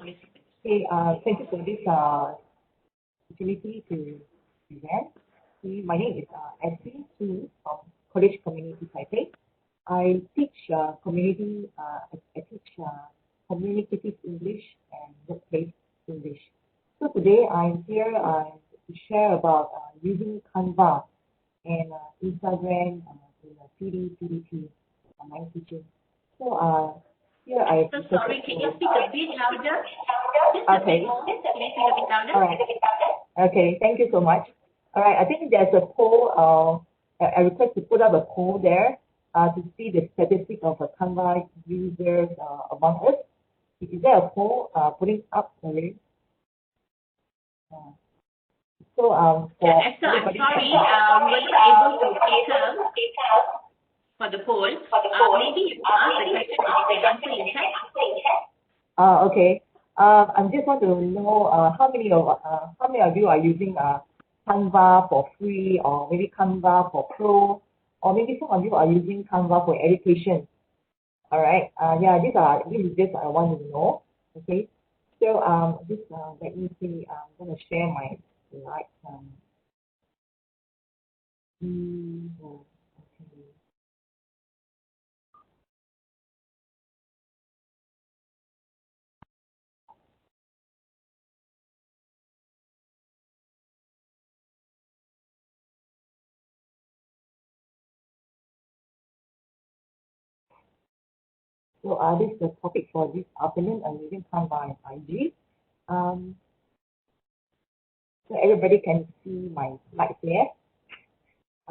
Okay, thank you for this opportunity to present. My name is Essie Su from College Community Taipei. I teach I teach communicative English and workplace English. So today I'm here to share about using Canva and Instagram in PD, PDT online teaching. So here I. So sorry, can you speak a bit louder? Okay. Can you speak a bit louder? All right. Okay, thank you so much. All right, I think there's a poll. I request to put up a poll there to see the statistics of Canva users among us. Is there a poll putting up already? So Esther, I'm sorry, we were not able to cater for the poll. Maybe you can ask the question and you can answer in chat. Okay. I just want to know how many of you are using Canva for free, or maybe Canva for Pro, or maybe some of you are using Canva for education. All right. Yeah, this is just I want to know. Okay. So just let me see. I'm going to share my slide. Okay. So this is the topic for this afternoon. I'm using Canva and IG. So everybody can see my slides here.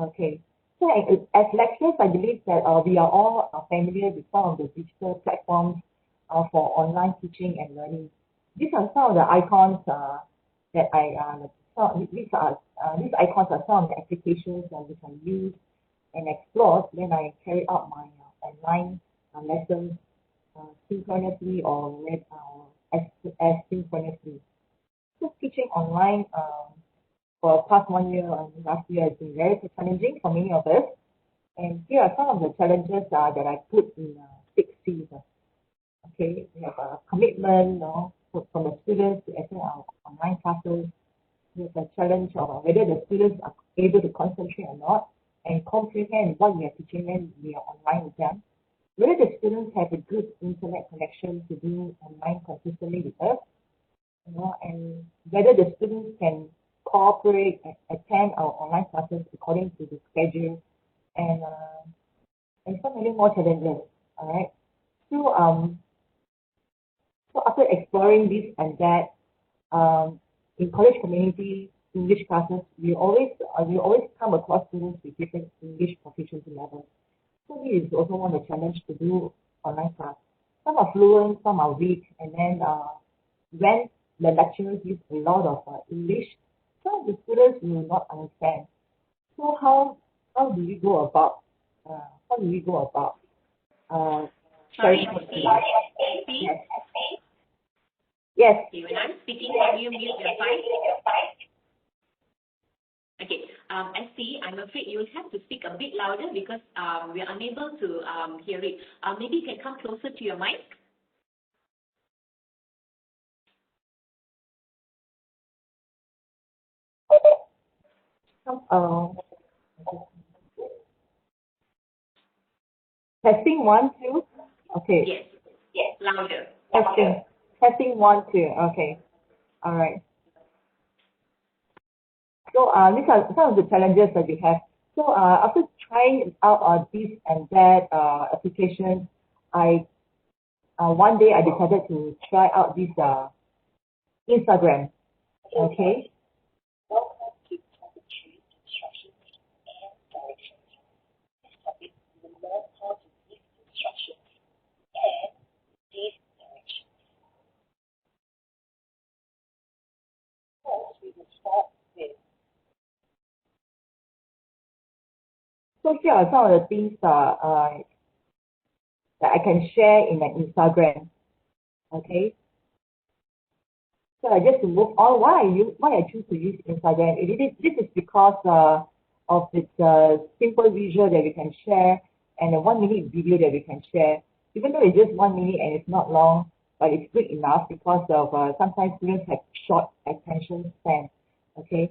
Okay. So as lecturers, I believe that we are all familiar with some of the digital platforms for online teaching and learning. These are some of the icons that these icons are some of the applications which I use and explore when I carry out my online lessons synchronously or asynchronously. So teaching online for the past 1 year and last year has been very challenging for many of us. And here are some of the challenges that I put in 6 C's. Okay, we have a commitment from the students to attend our online classes. We have a challenge of whether the students are able to concentrate or not and comprehend what we are teaching when we are online with them. Whether the students have a good internet connection to do online consistently with us, and whether the students can cooperate and attend our online classes according to the schedule, and so many more challenges. All right. So after exploring this and that, in college community English classes, we always come across students with different English proficiency levels. So this is also one of the challenges to do online class. Some are fluent, some are weak, and then when the lecturers use a lot of English, some of the students will not understand. So how do we go about Sorry, yes. Yes. Okay, when I'm speaking, can you mute your mic? Okay, SC, I'm afraid you'll have to speak a bit louder because we're unable to hear it. Maybe you can come closer to your mic. Testing 1, 2. Okay. Yes, louder. Testing 1, 2. Okay. All right. So these are some of the challenges that we have. So after trying out this and that application, one day I decided to try out this Instagram. Okay. So here are some of the things that I can share in my Instagram. Okay. So I just to move on. Why I choose to use Instagram? This is because of its simple visual that we can share and a 1 minute video that we can share. Even though it's just 1 minute and it's not long, but it's good enough because of sometimes students have short attention span. Okay,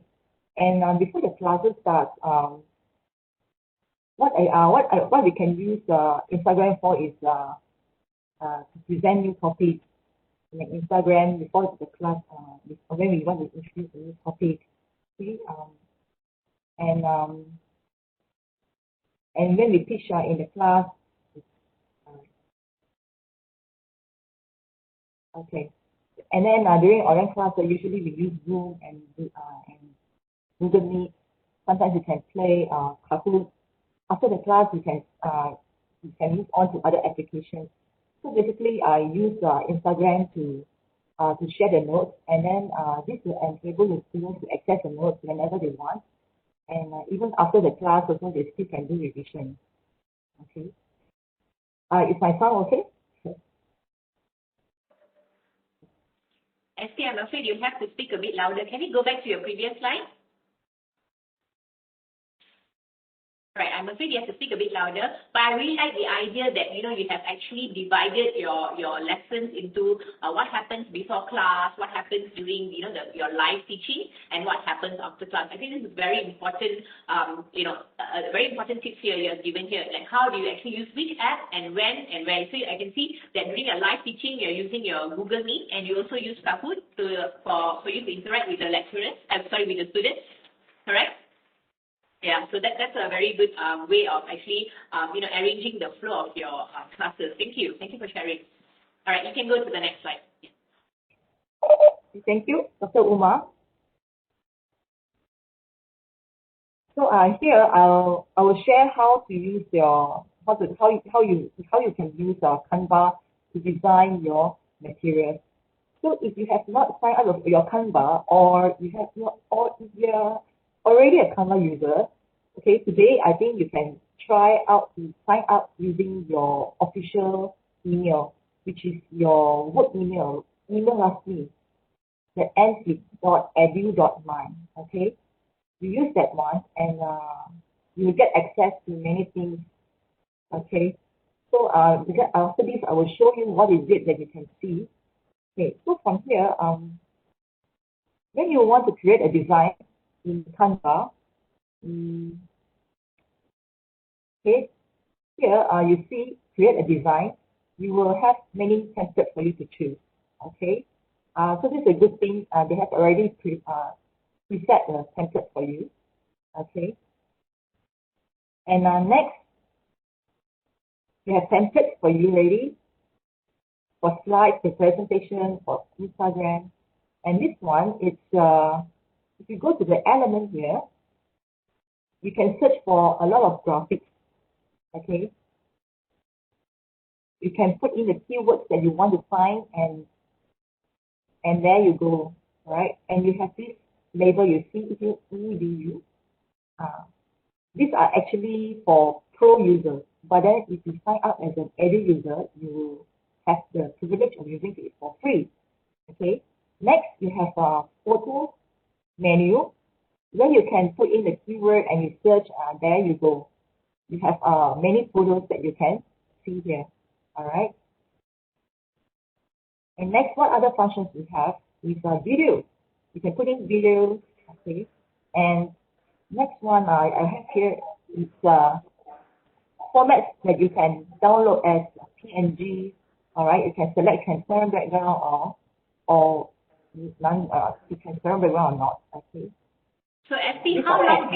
and before the classes start, what we can use Instagram for is to present new topics in Instagram before the class, when we want to introduce a new topic. Okay, and when we teach in the class, okay, and then during online class, usually we use Zoom and Google Meet. Sometimes you can play Kahoot. After the class, you can move on to other applications. So basically, I use Instagram to share the notes, and then this will enable the students to access the notes whenever they want, and even after the class, also they still can do revision. Okay. Is my sound okay? Esty, I'm afraid you have to speak a bit louder. Can you go back to your previous slide? Right, I'm afraid you have to speak a bit louder, but I really like the idea that, you have actually divided your lessons into what happens before class, what happens during, your live teaching, and what happens after class. I think this is very important, a very important tips here you have given here, like how do you actually use which app and when and where. So I can see that during your live teaching, you're using your Google Meet, and you also use Kahoot for you to interact with the lecturers, with the students, correct? Yeah, so that's a very good way of actually, arranging the flow of your classes. Thank you. Thank you for sharing. All right, you can go to the next slide. Thank you, Dr. Uma. So here I will share how to use how you can use Canva to design your materials. So if you have not signed up with your Canva, or if you're already a Canva user, okay, today I think you can try out to sign up using your official email, which is your work email last name that ends with .edu.my. Okay, you use that one, and you will get access to many things. Okay, so because after this I will show you what is it that you can see. Okay, so from here, when you want to create a design in Canva, okay, here you see create a design. You will have many templates for you to choose. Okay, so this is a good thing. They have already preset the template for you. Okay, and next we have templates for you ready for slides, for presentation, for Instagram. And this one, it's if you go to the element here, you can search for a lot of graphics. Okay, you can put in the keywords that you want to find, and there you go. All right, and you have this label you see, EDU. These are actually for pro users, but then if you sign up as an edu user, you will have the privilege of using it for free. Okay. Next, you have a photo menu where you can put in the keyword and you search. There you go. You have many photos that you can see here. All right. And next, what other functions we have is video. You can put in videos. Okay. And next one I have here is formats that you can download as PNG. All right. You can select transparent background or none, transparent background or not. Okay. So Esty, how long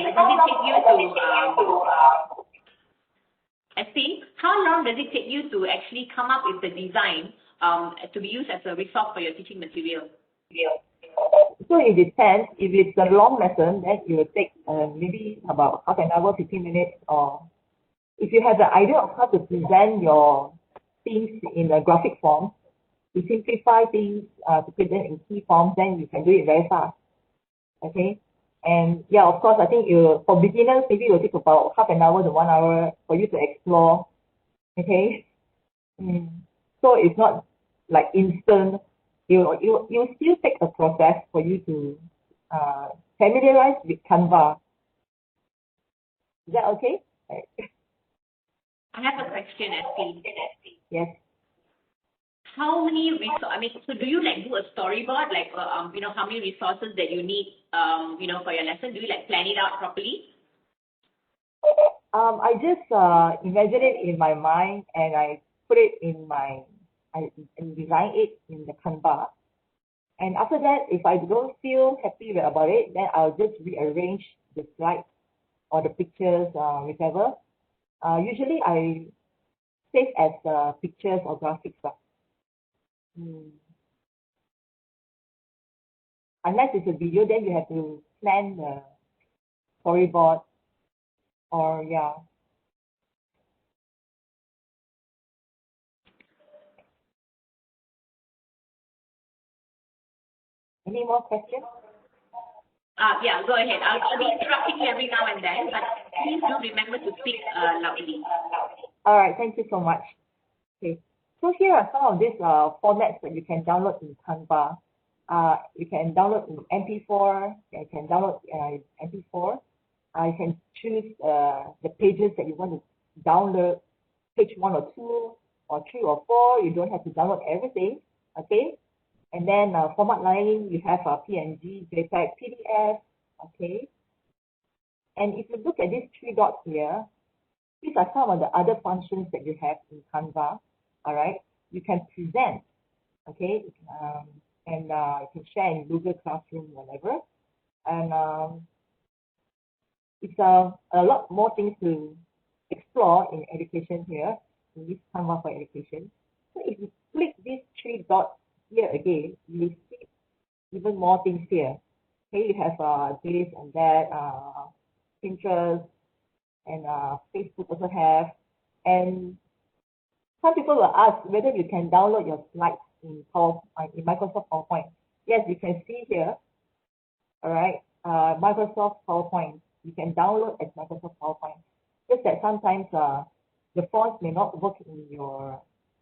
does it take you to actually come up with the design to be used as a resource for your teaching material? So it depends. If it's a long lesson, then it will take maybe about half an hour, 15 minutes. Or if you have the idea of how to present your things in a graphic form, to simplify things, to present in key forms, then you can do it very fast. Okay. And yeah, of course, I think for beginners, maybe it will take about half an hour to 1 hour for you to explore. Okay. So it's not like instant. You still take a process for you to familiarize with Canva. Is that okay? I have a question, Esty. Yes. how many so do you like do a storyboard, like, how many resources that you need, for your lesson? Do you like plan it out properly? I just imagine it in my mind and I put it in and design it in the Canva. And after that, if I don't feel happy about it, then I'll just rearrange the slides or the pictures, whichever. Usually I save as pictures or graphics. Hmm. Unless it's a video, then you have to plan the storyboard or yeah. Any more questions? Yeah, go ahead. I'll be interrupting you every now and then, but please do remember to speak loudly. All right, thank you so much. Okay, so here are some of these formats that you can download in Canva. You can download in MP4. You can download MP4. You can choose the pages that you want to download, page 1 or 2 or 3 or 4. You don't have to download everything. Okay, and then format line, you have PNG, JPEG, PDF. Okay, and if you look at these 3 dots here, these are some of the other functions that you have in Canva. All right, you can present. Okay, and you can share in Google Classroom, whatever. And it's a lot more things to explore in education here, in this Canva for education. So if you click these 3 dots here again, you will see even more things here. Okay, you have this and that, Pinterest, and Facebook also have. And some people will ask whether you can download your slides in Microsoft PowerPoint. Yes, you can see here. All right, Microsoft PowerPoint. You can download as Microsoft PowerPoint. Just that sometimes the fonts may not work in your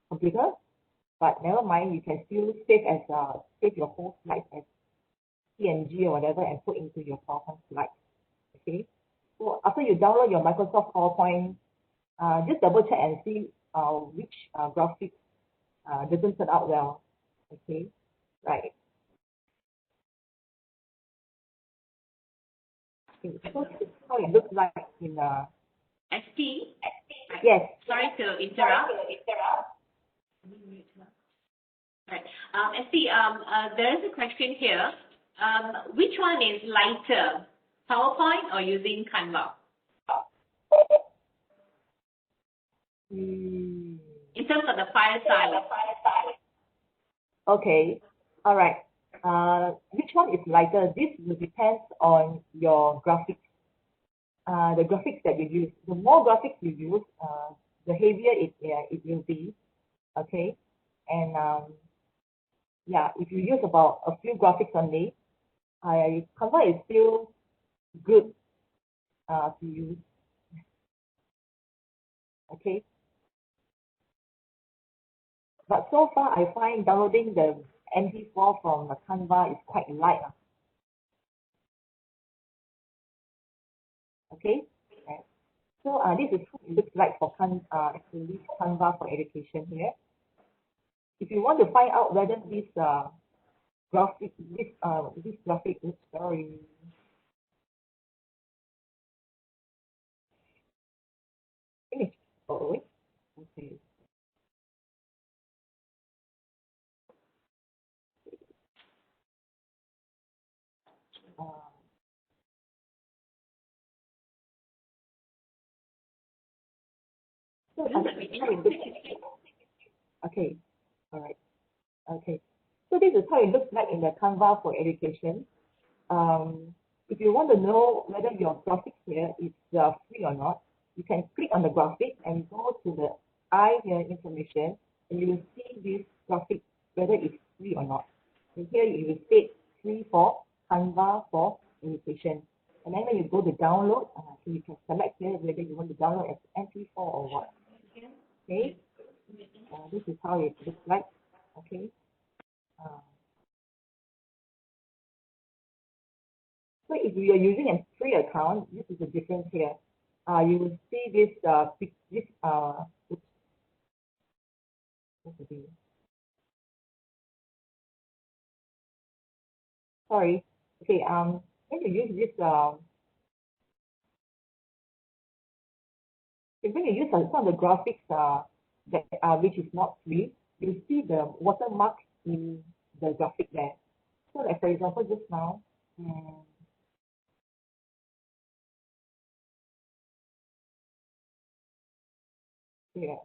computer, but never mind. You can still save your whole slide as PNG or whatever and put into your PowerPoint slide. Okay. So after you download your Microsoft PowerPoint, just double check and see which graphics doesn't turn out well. Okay. Right. Okay. So this is how it looks like in ST? yes. Sorry to interrupt. Right. ST, there is a question here. Which one is lighter, PowerPoint or using Canva? In terms of the file size. Okay. All right. Which one is lighter? This will depend on your graphics. The graphics that you use. The more graphics you use, the heavier it will be. Okay. And yeah, if you use about a few graphics only, Canva is still good to use. Okay. But so far, I find downloading the MP4 from the Canva is quite light. Okay. Right. So this is what it looks like for actually Canva for education here. If you want to find out whether this graphic, oops, sorry. Finish. Oh, wait. Okay. Uh, so how it looks. Okay. All right. Okay. So this is how it looks like in the Canva for education. If you want to know whether your graphic here is free or not, you can click on the graphic and go to the I here information, and you will see this graphic whether it's free or not. And here you will state free for Canva for education. And then when you go to download, so you can select here whether you want to download as MP4 or what. Okay. This is how it looks like. Okay. Uh, So if you are using a free account, this is the difference here. You will see this oops, what's the thing? sorry. Okay, when you use this, when you use some of the graphics that which is not free, you see the watermark in the graphic there. So, like for example, just now, yeah,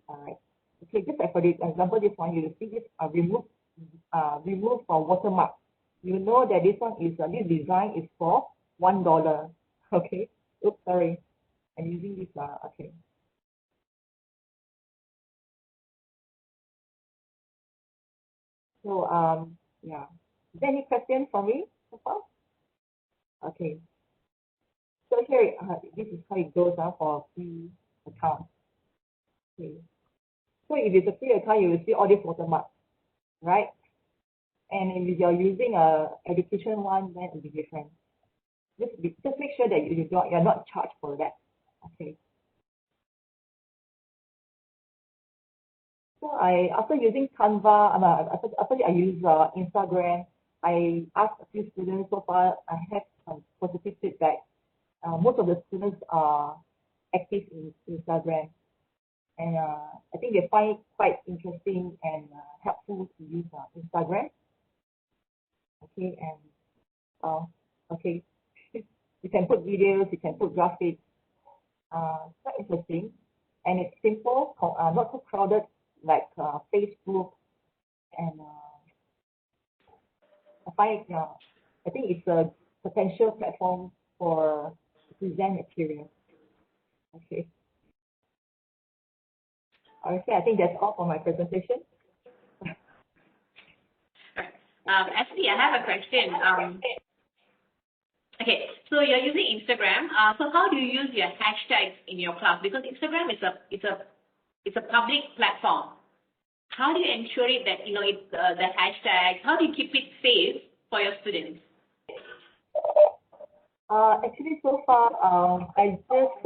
alright. Okay, just like for this example, this one, you see this remove for watermark. You know that this one is this design is for $1. Okay. Oops, sorry. I'm using this okay. So yeah. Is there any question for me so far? Okay. So here this is how it goes for free account. Okay. So if it's a free account, you will see all these watermarks, right? And if you're using a education one, then it'll be different. Just make sure that you're not charged for that. Okay. So after using Canva, after I use Instagram, I asked a few students so far. I have some positive feedback. Most of the students are active in Instagram, and I think they find it quite interesting and helpful to use Instagram. Okay, and okay, you can put videos, you can put graphics. Quite interesting, and it's simple, not too crowded like Facebook, and I think it's a potential platform for present material. Okay. Okay, I think that's all for my presentation. Ashley, I have a question. Okay, so you're using Instagram. So how do you use your hashtags in your class? Because Instagram is a public platform. How do you ensure it that it's the hashtags? How do you keep it safe for your students? Actually, so far, I just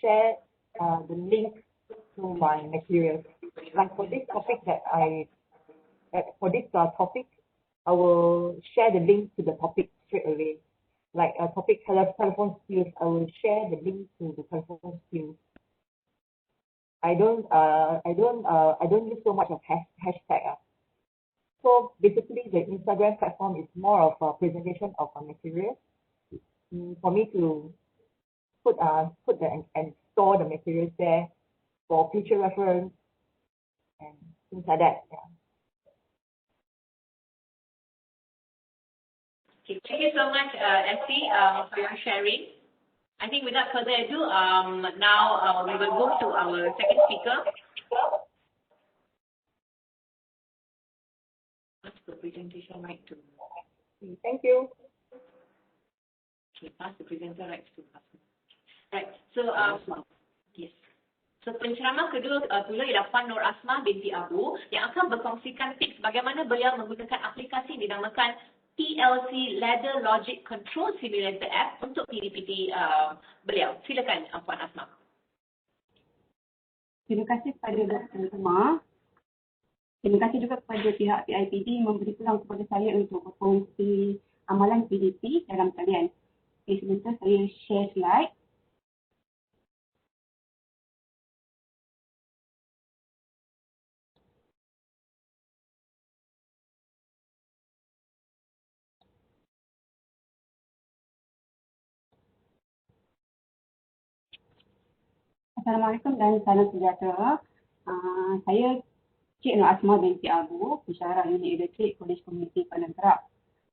share the link to my materials. Like for this topic topic, I will share the link to the topic straight away. Like a topic telephone skills, I will share the link to the telephone skills. I don't use so much of hashtag. So basically, the Instagram platform is more of a presentation of a material for me to put and store the materials there for future reference and things like that. Yeah. Okay, thank you so much, Ashley, for your sharing. I think without further ado, now we will go to our second speaker. Pass the presentation right to. Thank you. Okay, pass the presenter right to us. Right. So yes. So penceramah kedua pula ialah Puan Nur Asmah binti Abu yang akan berkongsikan tips bagaimana beliau menggunakan aplikasi dinamakan PLC Ladder Logic Control Simulator App untuk PDPT beliau. Silakan Puan Asmah. Terima kasih kepada Dr. Umar. Terima kasih juga kepada pihak PIPD memberi peluang kepada saya untuk berkongsi amalan PDP dalam talian. Okay, sebentar saya share slide. Assalamualaikum dan salam sejahtera. Saya Cik Nur Asmah binti Abu, pensyarah unit elektrik Kolej Komuniti Padang Terap.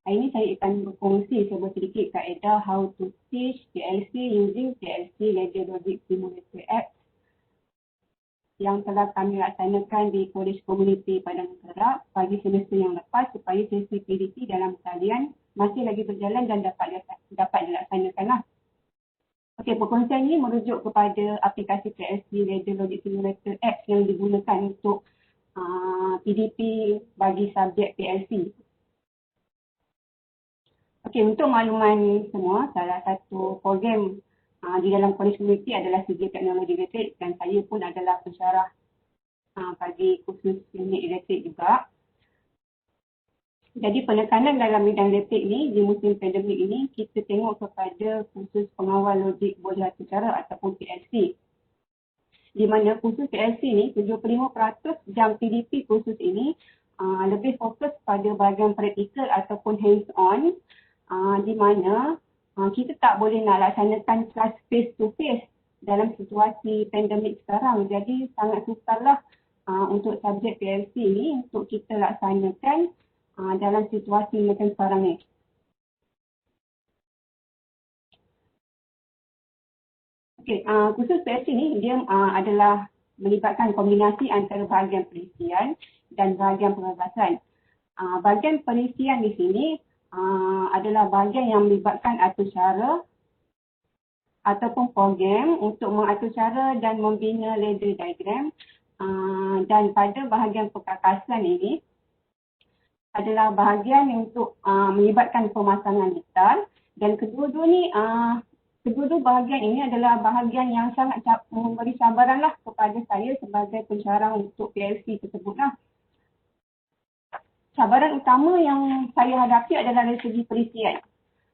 Hari ini saya akan berkongsi sedikit kaedah how to teach PLC using PLC Ladder Logic Simulator App yang telah kami laksanakan di Kolej Komuniti Padang Terap pagi semester yang lepas supaya sesi PDP dalam talian masih lagi berjalan dan dapat dilaksanakan. Okey, perkongsian ini merujuk kepada aplikasi PLC Ladder Logic Simulator App yang digunakan untuk PDP bagi subjek PLC. Okey, untuk makluman semua, salah satu program di dalam Kolej Komuniti adalah Segi Teknologi Elektrik dan saya pun adalah pensyarah bagi kursus unit elektrik juga. Jadi penekanan dalam bidang letik ni di musim pandemik ini kita tengok kepada kursus pengawal logik boleh satu cara ataupun PLC. Di mana kursus PLC ni 75% jam PDP kursus ini lebih fokus pada bahagian praktikal ataupun hands on, di mana kita tak boleh nak laksanakan kelas face to face dalam situasi pandemik sekarang. Jadi sangat sukarlah untuk subjek PLC ni untuk kita laksanakan dalam situasi macam sekarang ni. Okey, kursus PLC ni dia adalah melibatkan kombinasi antara bahagian perisian dan bahagian pengagasan. Bahagian perisian di sini adalah bahagian yang melibatkan atur cara ataupun program untuk mengatur cara dan membina ladder diagram, dan pada bahagian perkakasan ini adalah bahagian untuk melibatkan pemasangan gitar, dan kedua-dua bahagian ini adalah bahagian yang sangat memberi cabaranlah kepada saya sebagai pensyarah untuk PLC tersebutlah. Cabaran utama yang saya hadapi adalah dari segi perisian,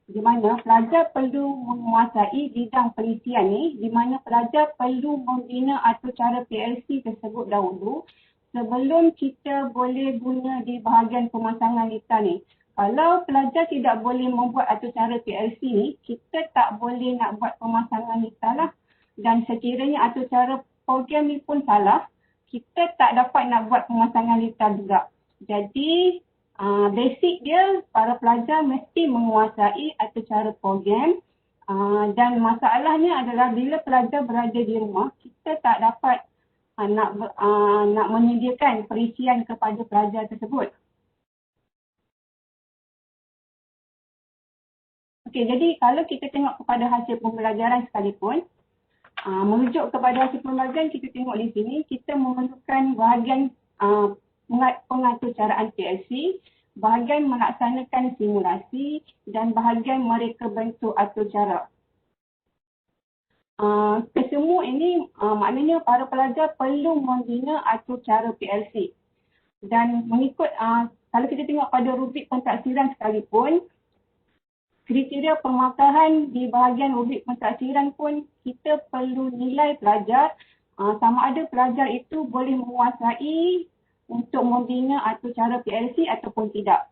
di mana pelajar perlu menguasai bidang perisian ni, di mana pelajar perlu membina atur cara PLC tersebut dahulu sebelum kita boleh guna di bahagian pemasangan gitar ni. Kalau pelajar tidak boleh membuat atur cara PLC ni, kita tak boleh nak buat pemasangan gitar lah. Dan sekiranya atur cara program ni pun salah, kita tak dapat nak buat pemasangan gitar juga. Jadi basic dia, para pelajar mesti menguasai atur cara program, dan masalahnya adalah bila pelajar berada di rumah, kita tak dapat nak menyediakan perisian kepada pelajar tersebut. Okey, jadi kalau kita tengok kepada hasil pembelajaran sekalipun, merujuk kepada hasil pembelajaran, kita tengok di sini, kita memerlukan bahagian pengaturcaraan PLC, bahagian melaksanakan simulasi, dan bahagian mereka bentuk atur cara. Kesemua ini maknanya para pelajar perlu membina atur cara PLC. Dan mengikut, kalau kita tengok pada rubrik pentaksiran sekalipun, kriteria pemakahan di bahagian rubrik pentaksiran pun kita perlu nilai pelajar sama ada pelajar itu boleh menguasai untuk membina atur cara PLC ataupun tidak.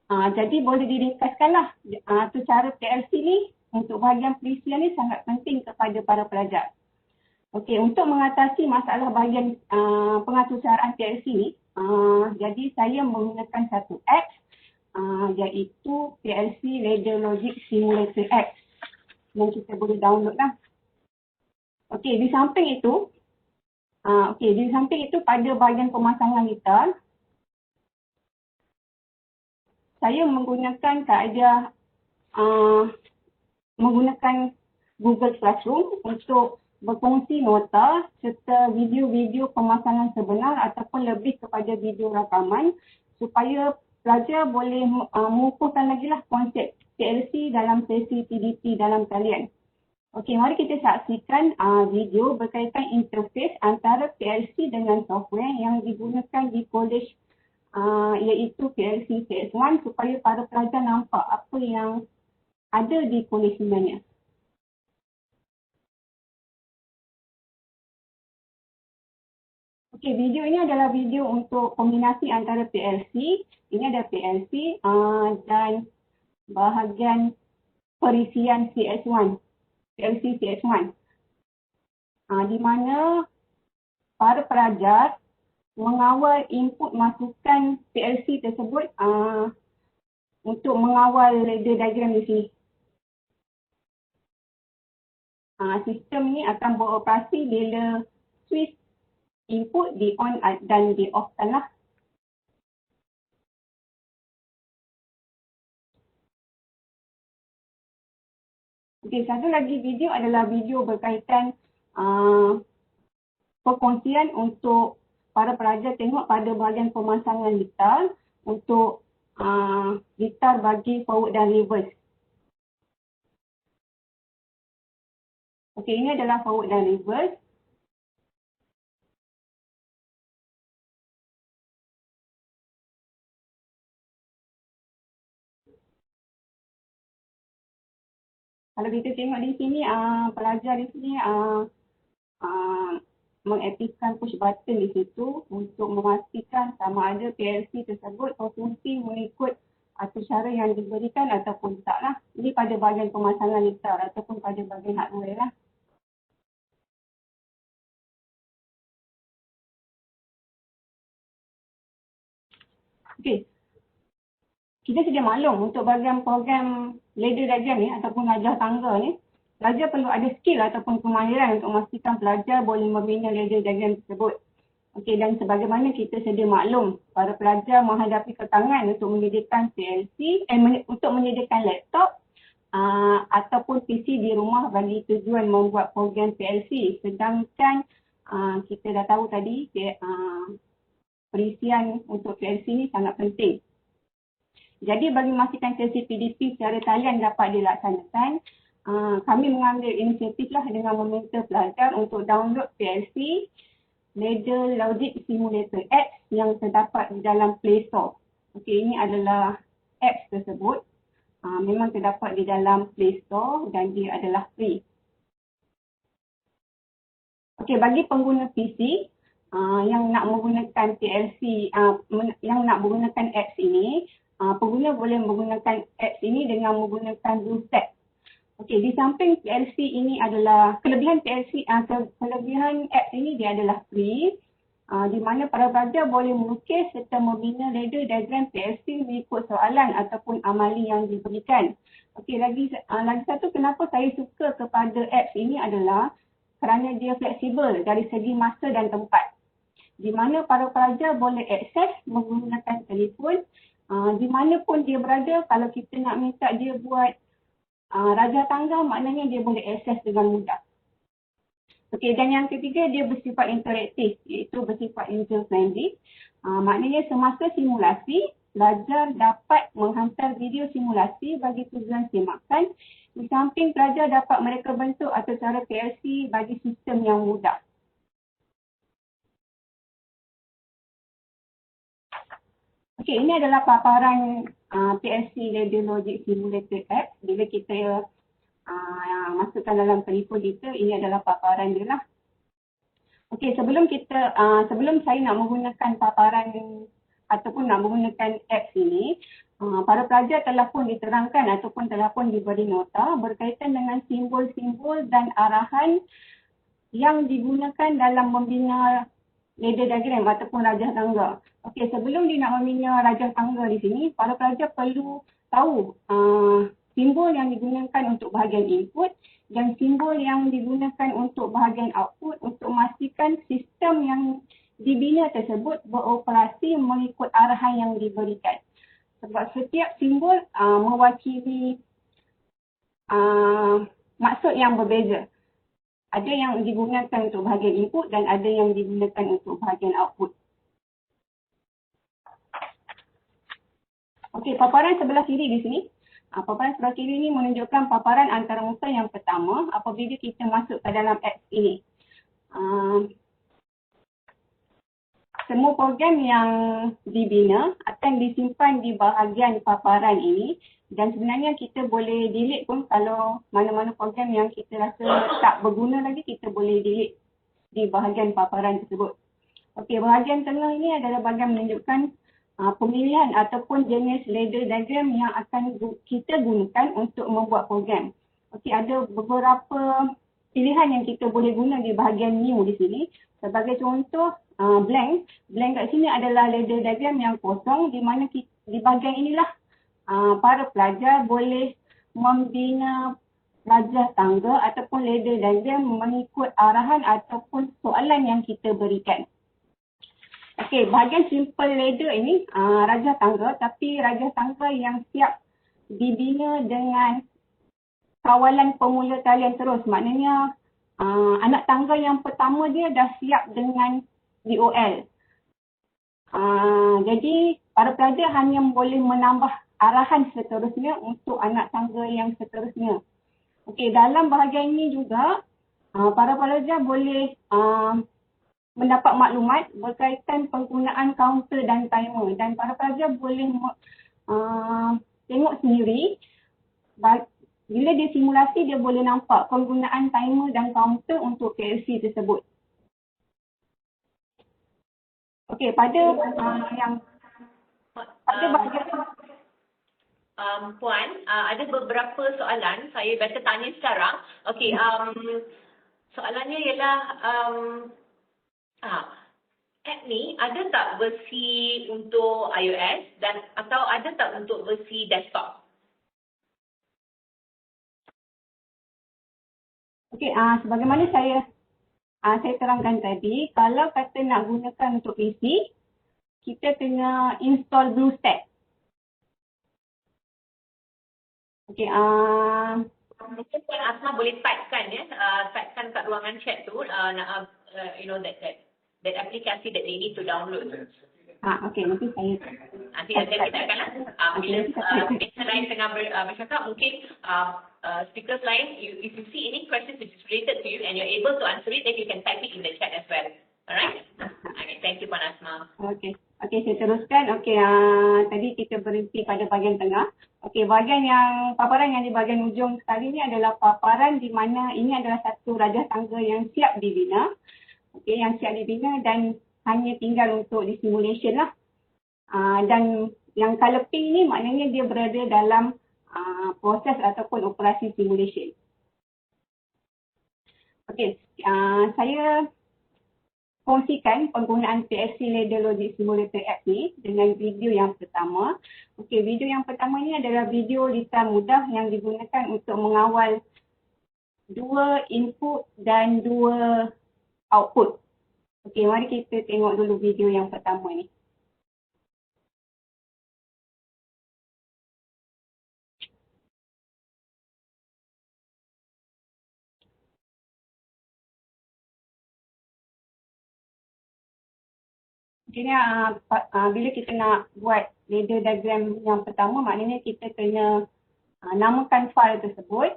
Jadi boleh diringkaskanlah, atur cara PLC ni untuk bahagian perisian ni sangat penting kepada para pelajar. Okey, untuk mengatasi masalah bahagian pengaturcaraan PLC ni, jadi saya menggunakan satu apps, iaitu PLC Ladder Logic Simulator Apps yang kita boleh download lah. Okey, di samping itu pada bahagian pemasangan gitar, saya menggunakan kaedah menggunakan Google Classroom untuk berkongsi nota serta video-video pemasangan sebenar ataupun lebih kepada video rakaman supaya pelajar boleh mengukuhkan lagi lah konsep PLC dalam sesi PDP dalam talian. Okey, mari kita saksikan video berkaitan interface antara PLC dengan software yang digunakan di college, iaitu PLC CS1, supaya para pelajar nampak apa yang ada di college sebenarnya. Okey, video ini adalah video untuk kombinasi antara PLC. Ini ada PLC dan bahagian perisian CS1, PLC CS1. Di mana para pelajar mengawal input masukan PLC tersebut untuk mengawal ladder diagram di sini. Sistem ni akan beroperasi bila switch input di on dan di off kan lah. Okey, satu lagi video adalah video berkaitan perkongsian untuk para pelajar tengok pada bahagian pemasangan gitar untuk gitar bagi forward dan reverse. Okey, ini adalah forward dan reverse. Kalau kita tengok di sini, pelajar di sini mengaktifkan push button di situ untuk memastikan sama ada PLC tersebut berfungsi mengikut atau cara yang diberikan ataupun tak lah. Ini pada bahagian pemasangan litar ataupun pada bahagian hardware lah. Okey. Kita sedia maklum untuk bahagian program ladder diagram ni ataupun rajah tangga ni, pelajar perlu ada skill ataupun kemahiran untuk memastikan pelajar boleh membina ladder diagram tersebut. Okey, dan sebagaimana kita sedia maklum, para pelajar menghadapi kekangan untuk menyediakan PLC, untuk menyediakan laptop ataupun PC di rumah bagi tujuan membuat program PLC. Sedangkan kita dah tahu tadi, perisian untuk PLC ni sangat penting. Jadi bagi memastikan sesi PDP secara talian dapat dilaksanakan, kami mengambil inisiatif lah dengan meminta pelajar untuk download PLC Ladder Logic Simulator apps yang terdapat di dalam Play Store. Okey, ini adalah apps tersebut. Memang terdapat di dalam Play Store dan dia adalah free. Okey, bagi pengguna PC yang nak menggunakan PLC, yang nak menggunakan apps ini, pengguna boleh menggunakan apps ini dengan menggunakan BlueStack. Okey, di samping PLC ini adalah kelebihan kelebihan apps ini dia adalah free, di mana para pelajar boleh melukis serta membina ladder diagram PLC mengikut soalan ataupun amali yang diberikan. Okey, lagi satu kenapa saya suka kepada apps ini adalah kerana dia fleksibel dari segi masa dan tempat. Di mana para pelajar boleh akses menggunakan telefon di mana pun dia berada. Kalau kita nak minta dia buat rajah tangga, maknanya dia boleh akses dengan mudah. Okey, dan yang ketiga dia bersifat interaktif, iaitu bersifat user friendly. Maknanya semasa simulasi, pelajar dapat menghantar video simulasi bagi tujuan semakan. Di samping pelajar dapat mereka bentuk atau cara PLC bagi sistem yang mudah. Okey, ini adalah paparan PLC Ladder Logic Simulator App. Bila kita masukkan dalam telefon kita, ini adalah paparan dia lah. Okey, sebelum saya nak menggunakan paparan ataupun nak menggunakan apps ini, para pelajar telah pun diterangkan ataupun telah pun diberi nota berkaitan dengan simbol-simbol dan arahan yang digunakan dalam membina ladder diagram ataupun rajah tangga. Okey, sebelum dia nak membina rajah tangga di sini, para pelajar perlu tahu simbol yang digunakan untuk bahagian input dan simbol yang digunakan untuk bahagian output untuk memastikan sistem yang dibina tersebut beroperasi mengikut arahan yang diberikan. Sebab setiap simbol mewakili maksud yang berbeza. Ada yang digunakan untuk bahagian input dan ada yang digunakan untuk bahagian output. Okey, paparan sebelah kiri di sini. Paparan sebelah kiri ini menunjukkan paparan antarmuka yang pertama apabila kita masuk ke dalam apps ini. Semua program yang dibina akan disimpan di bahagian paparan ini dan sebenarnya kita boleh delete pun kalau mana-mana program yang kita rasa tak berguna lagi, kita boleh delete di bahagian paparan tersebut. Okey, bahagian tengah ini adalah bahagian menunjukkan pemilihan ataupun jenis ladder diagram yang akan kita gunakan untuk membuat program. Okey, ada beberapa pilihan yang kita boleh guna di bahagian new di sini. Sebagai contoh, blank. Blank kat sini adalah ladder diagram yang kosong di mana di bahagian inilah para pelajar boleh membina rajah tangga ataupun ladder diagram mengikut arahan ataupun soalan yang kita berikan. Okey, bahagian simple ladder ini rajah tangga, tapi rajah tangga yang siap dibina dengan kawalan pemula talian terus. Maknanya anak tangga yang pertama dia dah siap dengan DOL. Jadi para pelajar hanya boleh menambah arahan seterusnya untuk anak tangga yang seterusnya. Okey, dalam bahagian ini juga para pelajar boleh mendapat maklumat berkaitan penggunaan counter dan timer dan para pelajar boleh tengok sendiri Bila dia simulasi, dia boleh nampak penggunaan timer dan counter untuk PLC tersebut. Okey, pada bahagian Puan, ada beberapa soalan. Saya better tanya sekarang. Okey, soalannya ialah app ni ada tak versi untuk iOS dan atau ada tak untuk versi desktop? Okey, sebagaimana saya terangkan tadi, kalau kata nak gunakan untuk PC, kita kena install BlueStack. Okey, mungkin Puan Asma boleh typekan typekan kat ruangan chat tu, you know that aplikasi that they need to download. Okey, nanti saya nanti kita akan bila speaker lain tengah bercakap, mungkin speakers lain, if you see any questions which is related to you and you're able to answer it, then you can type it in the chat as well. Alright? Okay, thank you Puan Asma. Okey, saya teruskan. Okey, tadi kita berhenti pada bahagian tengah. Okey, paparan yang di bahagian ujung sekali ni adalah paparan di mana ini adalah satu rajah tangga yang siap dibina. Okey, yang siap dibina dan hanya tinggal untuk disimulation lah. Dan yang color pink ni maknanya dia berada dalam proses ataupun operasi simulation. Okey, saya kongsikan penggunaan PLC Ladder Logic Simulator App ni dengan video yang pertama. Okey, video yang pertama ni adalah video lisan mudah yang digunakan untuk mengawal 2 input dan 2 output. Okey, mari kita tengok dulu video yang pertama ni. Kira bila kita nak buat ladder diagram yang pertama, maknanya kita kena namakan file tersebut.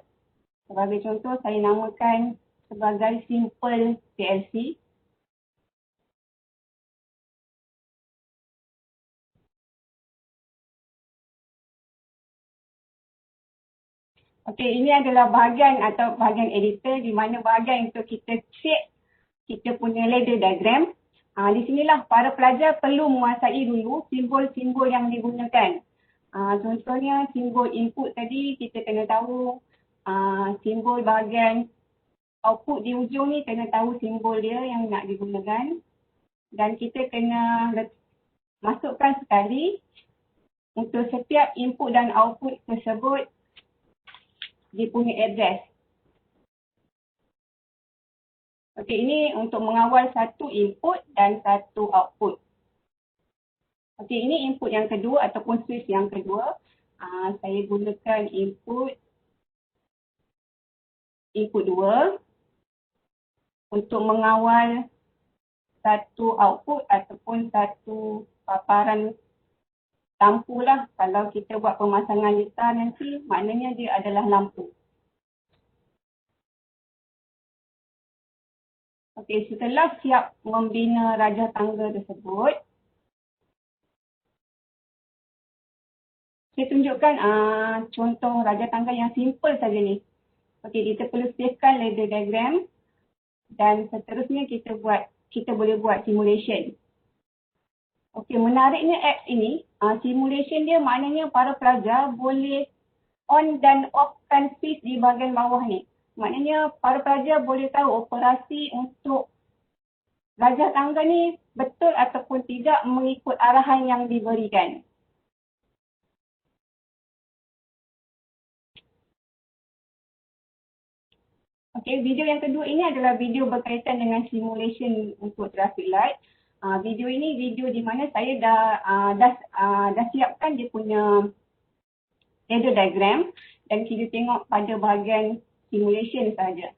Sebagai contoh, saya namakan sebagai simple PLC. Okey, ini adalah bahagian editor di mana bahagian untuk kita create kita punya ladder diagram. Di sinilah para pelajar perlu menguasai dulu simbol-simbol yang digunakan. Contohnya simbol input tadi kita kena tahu, simbol bahagian output di ujung ni kena tahu simbol dia yang nak digunakan. Dan kita kena masukkan sekali untuk setiap input dan output tersebut dia punya address. Okey, ini untuk mengawal satu input dan satu output. Okey, ini input yang kedua ataupun switch yang kedua. Saya gunakan input 2 untuk mengawal satu output ataupun satu paparan lampu lah. Kalau kita buat pemasangan litar nanti, maknanya dia adalah lampu. Okey, setelah siap membina rajah tangga tersebut, saya tunjukkan contoh rajah tangga yang simple saja ni. Okey, kita perlu savekan ladder diagram dan seterusnya kita boleh buat simulation. Okey, menariknya apps ini, simulation dia maknanya para pelajar boleh on dan offkan switch di bahagian bawah ni. Maknanya para pelajar boleh tahu operasi untuk rajah tangga ni betul ataupun tidak mengikut arahan yang diberikan. Okey, video yang kedua ini adalah video berkaitan dengan simulation untuk traffic light. Video ini video di mana saya dah siapkan dia punya ladder diagram dan kita tengok pada bahagian simulation saja.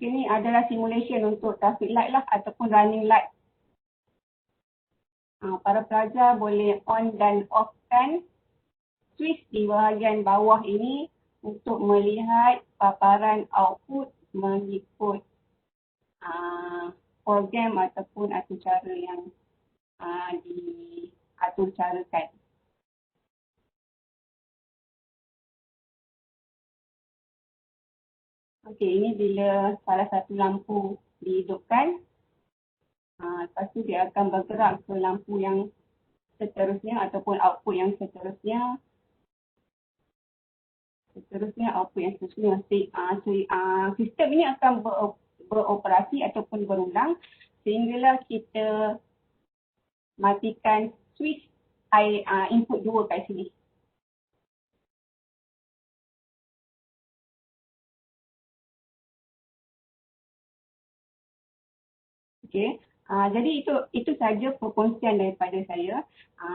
Ini adalah simulation untuk traffic light lah ataupun running light. Para pelajar boleh on dan offkan switch di bahagian bawah ini untuk melihat paparan output mengikut program ataupun atur cara yang diatur carakan. Okey, ini bila salah satu lampu dihidupkan, lepas tu dia akan bergerak ke lampu yang seterusnya ataupun output yang seterusnya. Output yang seterusnya. Sistem ini akan beroperasi ataupun berulang sehinggalah kita matikan switch input 2 kat sini. Okey. Jadi itu saja perkongsian daripada saya.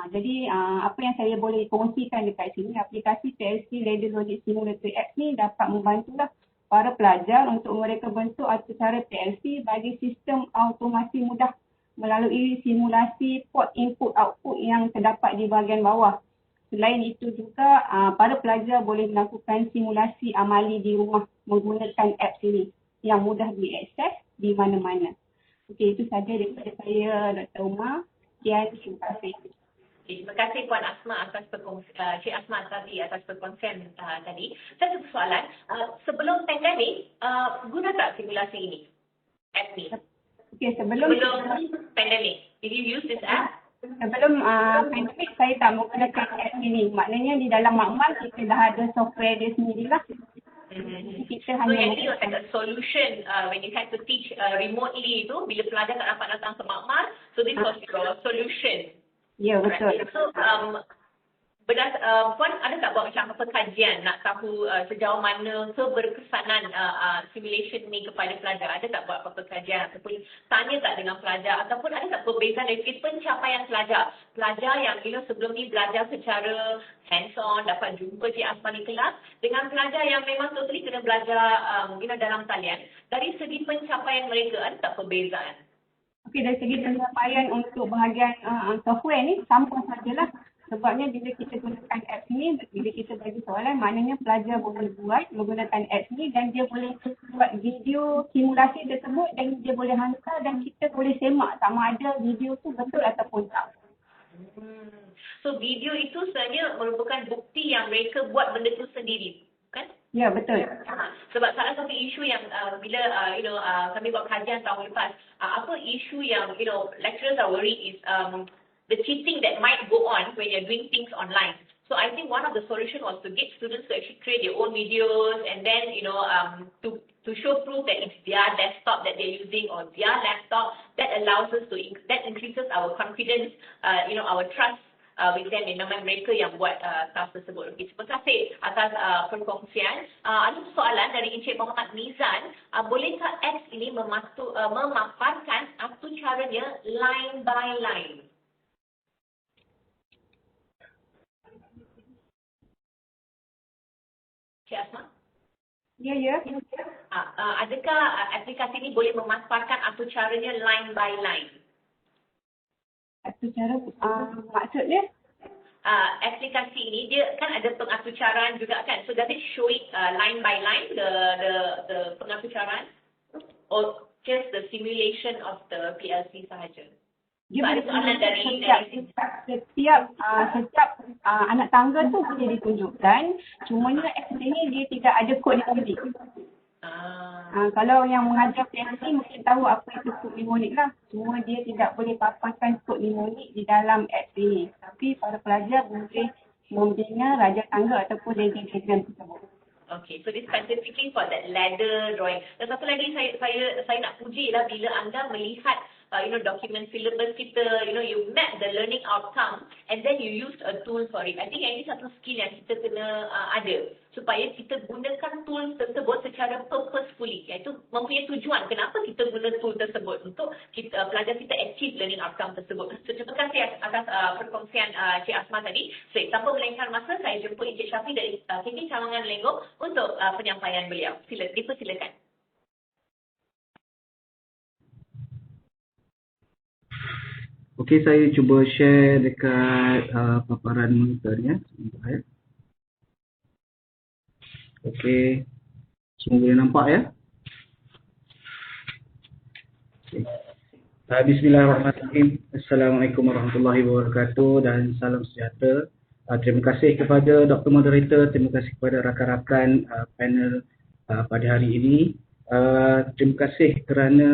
Jadi apa yang saya boleh kongsikan dekat sini, aplikasi PLC Ladder Logic Simulator Apps ni dapat membantulah para pelajar untuk mereka bentuk atur cara PLC bagi sistem automasi mudah melalui simulasi port input output yang terdapat di bahagian bawah. Selain itu juga para pelajar boleh melakukan simulasi amali di rumah menggunakan apps ini yang mudah diakses di mana-mana. Okey, itu saja daripada saya, Dr. Umar. Sekian, terima kasih. Terima kasih Puan Asma atas Cik Asma tadi atas perkongsian tadi. Saya ada soalan, sebelum pandemik, guna tak simulasi ini? App ni? Okey, sebelum pandemik, did you use this app? Sebelum pandemik, saya tak menggunakan app ini. Maknanya di dalam makmal kita dah ada software dia sendirilah. So yang ini was like a solution when you had to teach remotely tu, bila pelajar tak dapat datang ke makmal, so this was your solution. Ya, betul. Right. So Puan ada tak buat macam apa kajian nak tahu sejauh mana keberkesanan simulation ni kepada pelajar? Ada tak buat apa-apa kajian ataupun tanya tak dengan pelajar ataupun ada tak perbezaan dari segi pencapaian pelajar? Pelajar yang sebelum ni belajar secara hands-on, dapat jumpa Cik Asma di kelas dengan pelajar yang memang totally kena belajar dalam talian. Dari segi pencapaian mereka, ada tak perbezaan? Okey, dari segi pencapaian untuk bahagian software ni sama sajalah. Sebabnya bila kita gunakan apps ni, bila kita bagi soalan, maknanya pelajar boleh buat menggunakan apps ni dan dia boleh buat video simulasi tersebut dan dia boleh hantar dan kita boleh semak sama ada video tu betul ataupun tak. So video itu sebenarnya merupakan bukti yang mereka buat benda tu sendiri, kan? Ya, betul. Sebab salah satu isu yang bila kami buat kajian tahun lepas, apa isu yang lecturers are worried is the cheating that might go on when you're doing things online. So I think one of the solution was to get students to actually create their own videos and then to show proof that it's their desktop that they're using or their laptop. That allows us that increases our confidence, our trust with them, memang mereka yang buat task tersebut. Okay, terima kasih atas perkongsian. Ada soalan dari Encik Muhammad Mizan. Bolehkah apps ini memaparkan atur caranya line by line? Cik Asma? Ya. Adakah aplikasi ini boleh memaparkan atur caranya line by line? Atur cara maksudnya? Aplikasi ini dia kan ada pengatucaran juga kan? So does it show it line by line the pengatucaran or just the simulation of the PLC sahaja? Dia ada soalan dari setiap anak tangga tu boleh ditunjukkan, cumanya apps ini dia tidak ada kod mnemonik. Kalau yang mengajar PLC mungkin tahu apa itu kod mnemonik lah. Cuma dia tidak boleh paparkan kod mnemonik di dalam apps ini. Tapi para pelajar boleh membina raja tangga ataupun legend tersebut. Okay, so this specifically for that ladder drawing. Dan satu lagi saya nak puji lah bila anda melihat document syllabus kita, you map the learning outcome and then you use a tool for it. I think ini satu skill yang kita kena ada supaya kita gunakan tool tersebut secara purposefully, iaitu mempunyai tujuan kenapa kita guna tool tersebut untuk pelajar kita achieve learning outcome tersebut. So, terima kasih atas perkongsian Cik Asma tadi. So, tanpa melengahkan masa, saya jumpa Encik Syafi dari KK Cawangan Lenggong untuk penyampaian beliau. Dipersilakan. Okey, saya cuba share dekat paparan monitornya. Okey. Semua boleh nampak ya? Okay. Bismillahirrahmanirrahim. Assalamualaikum warahmatullahi wabarakatuh dan salam sejahtera. Terima kasih kepada Dr. Moderator, terima kasih kepada rakan-rakan panel pada hari ini. Terima kasih kerana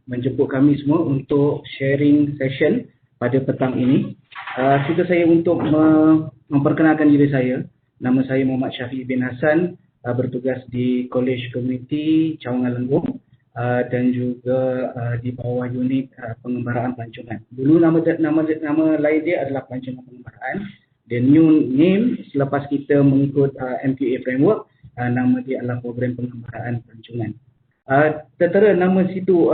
menjemput kami semua untuk sharing session pada petang ini. Suka saya untuk memperkenalkan diri saya. Nama saya Muhammad Syafiq bin Hassan, bertugas di College Community Cawangan Lenggong dan juga di bawah unit pengembaraan pelancongan. Dulu nama lain dia adalah pelancongan pengembaraan. The new name selepas kita mengikut MQA framework, nama dia adalah program pengembaraan pelancongan. Tertera nama situ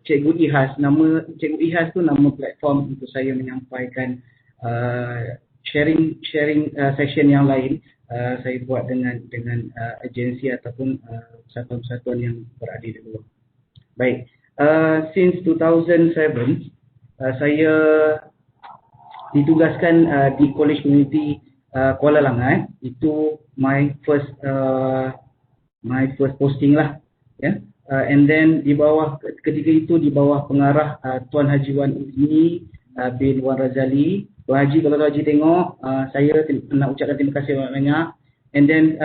Cikgu Ihas. Nama Cikgu Ihas tu nama platform untuk saya menyampaikan sharing session yang lain. Saya buat dengan agensi ataupun persatuan-persatuan yang berada di luar. Baik, since 2007 saya ditugaskan di College Community Kuala Langat. Itu my first posting lah, ya. And then di bawah ketika itu di bawah pengarah Tuan Haji Wan Uzni bin Wan Razali. Tuan Haji, kalau Tuan Haji tengok, saya nak ucapkan terima kasih banyak-banyak. And then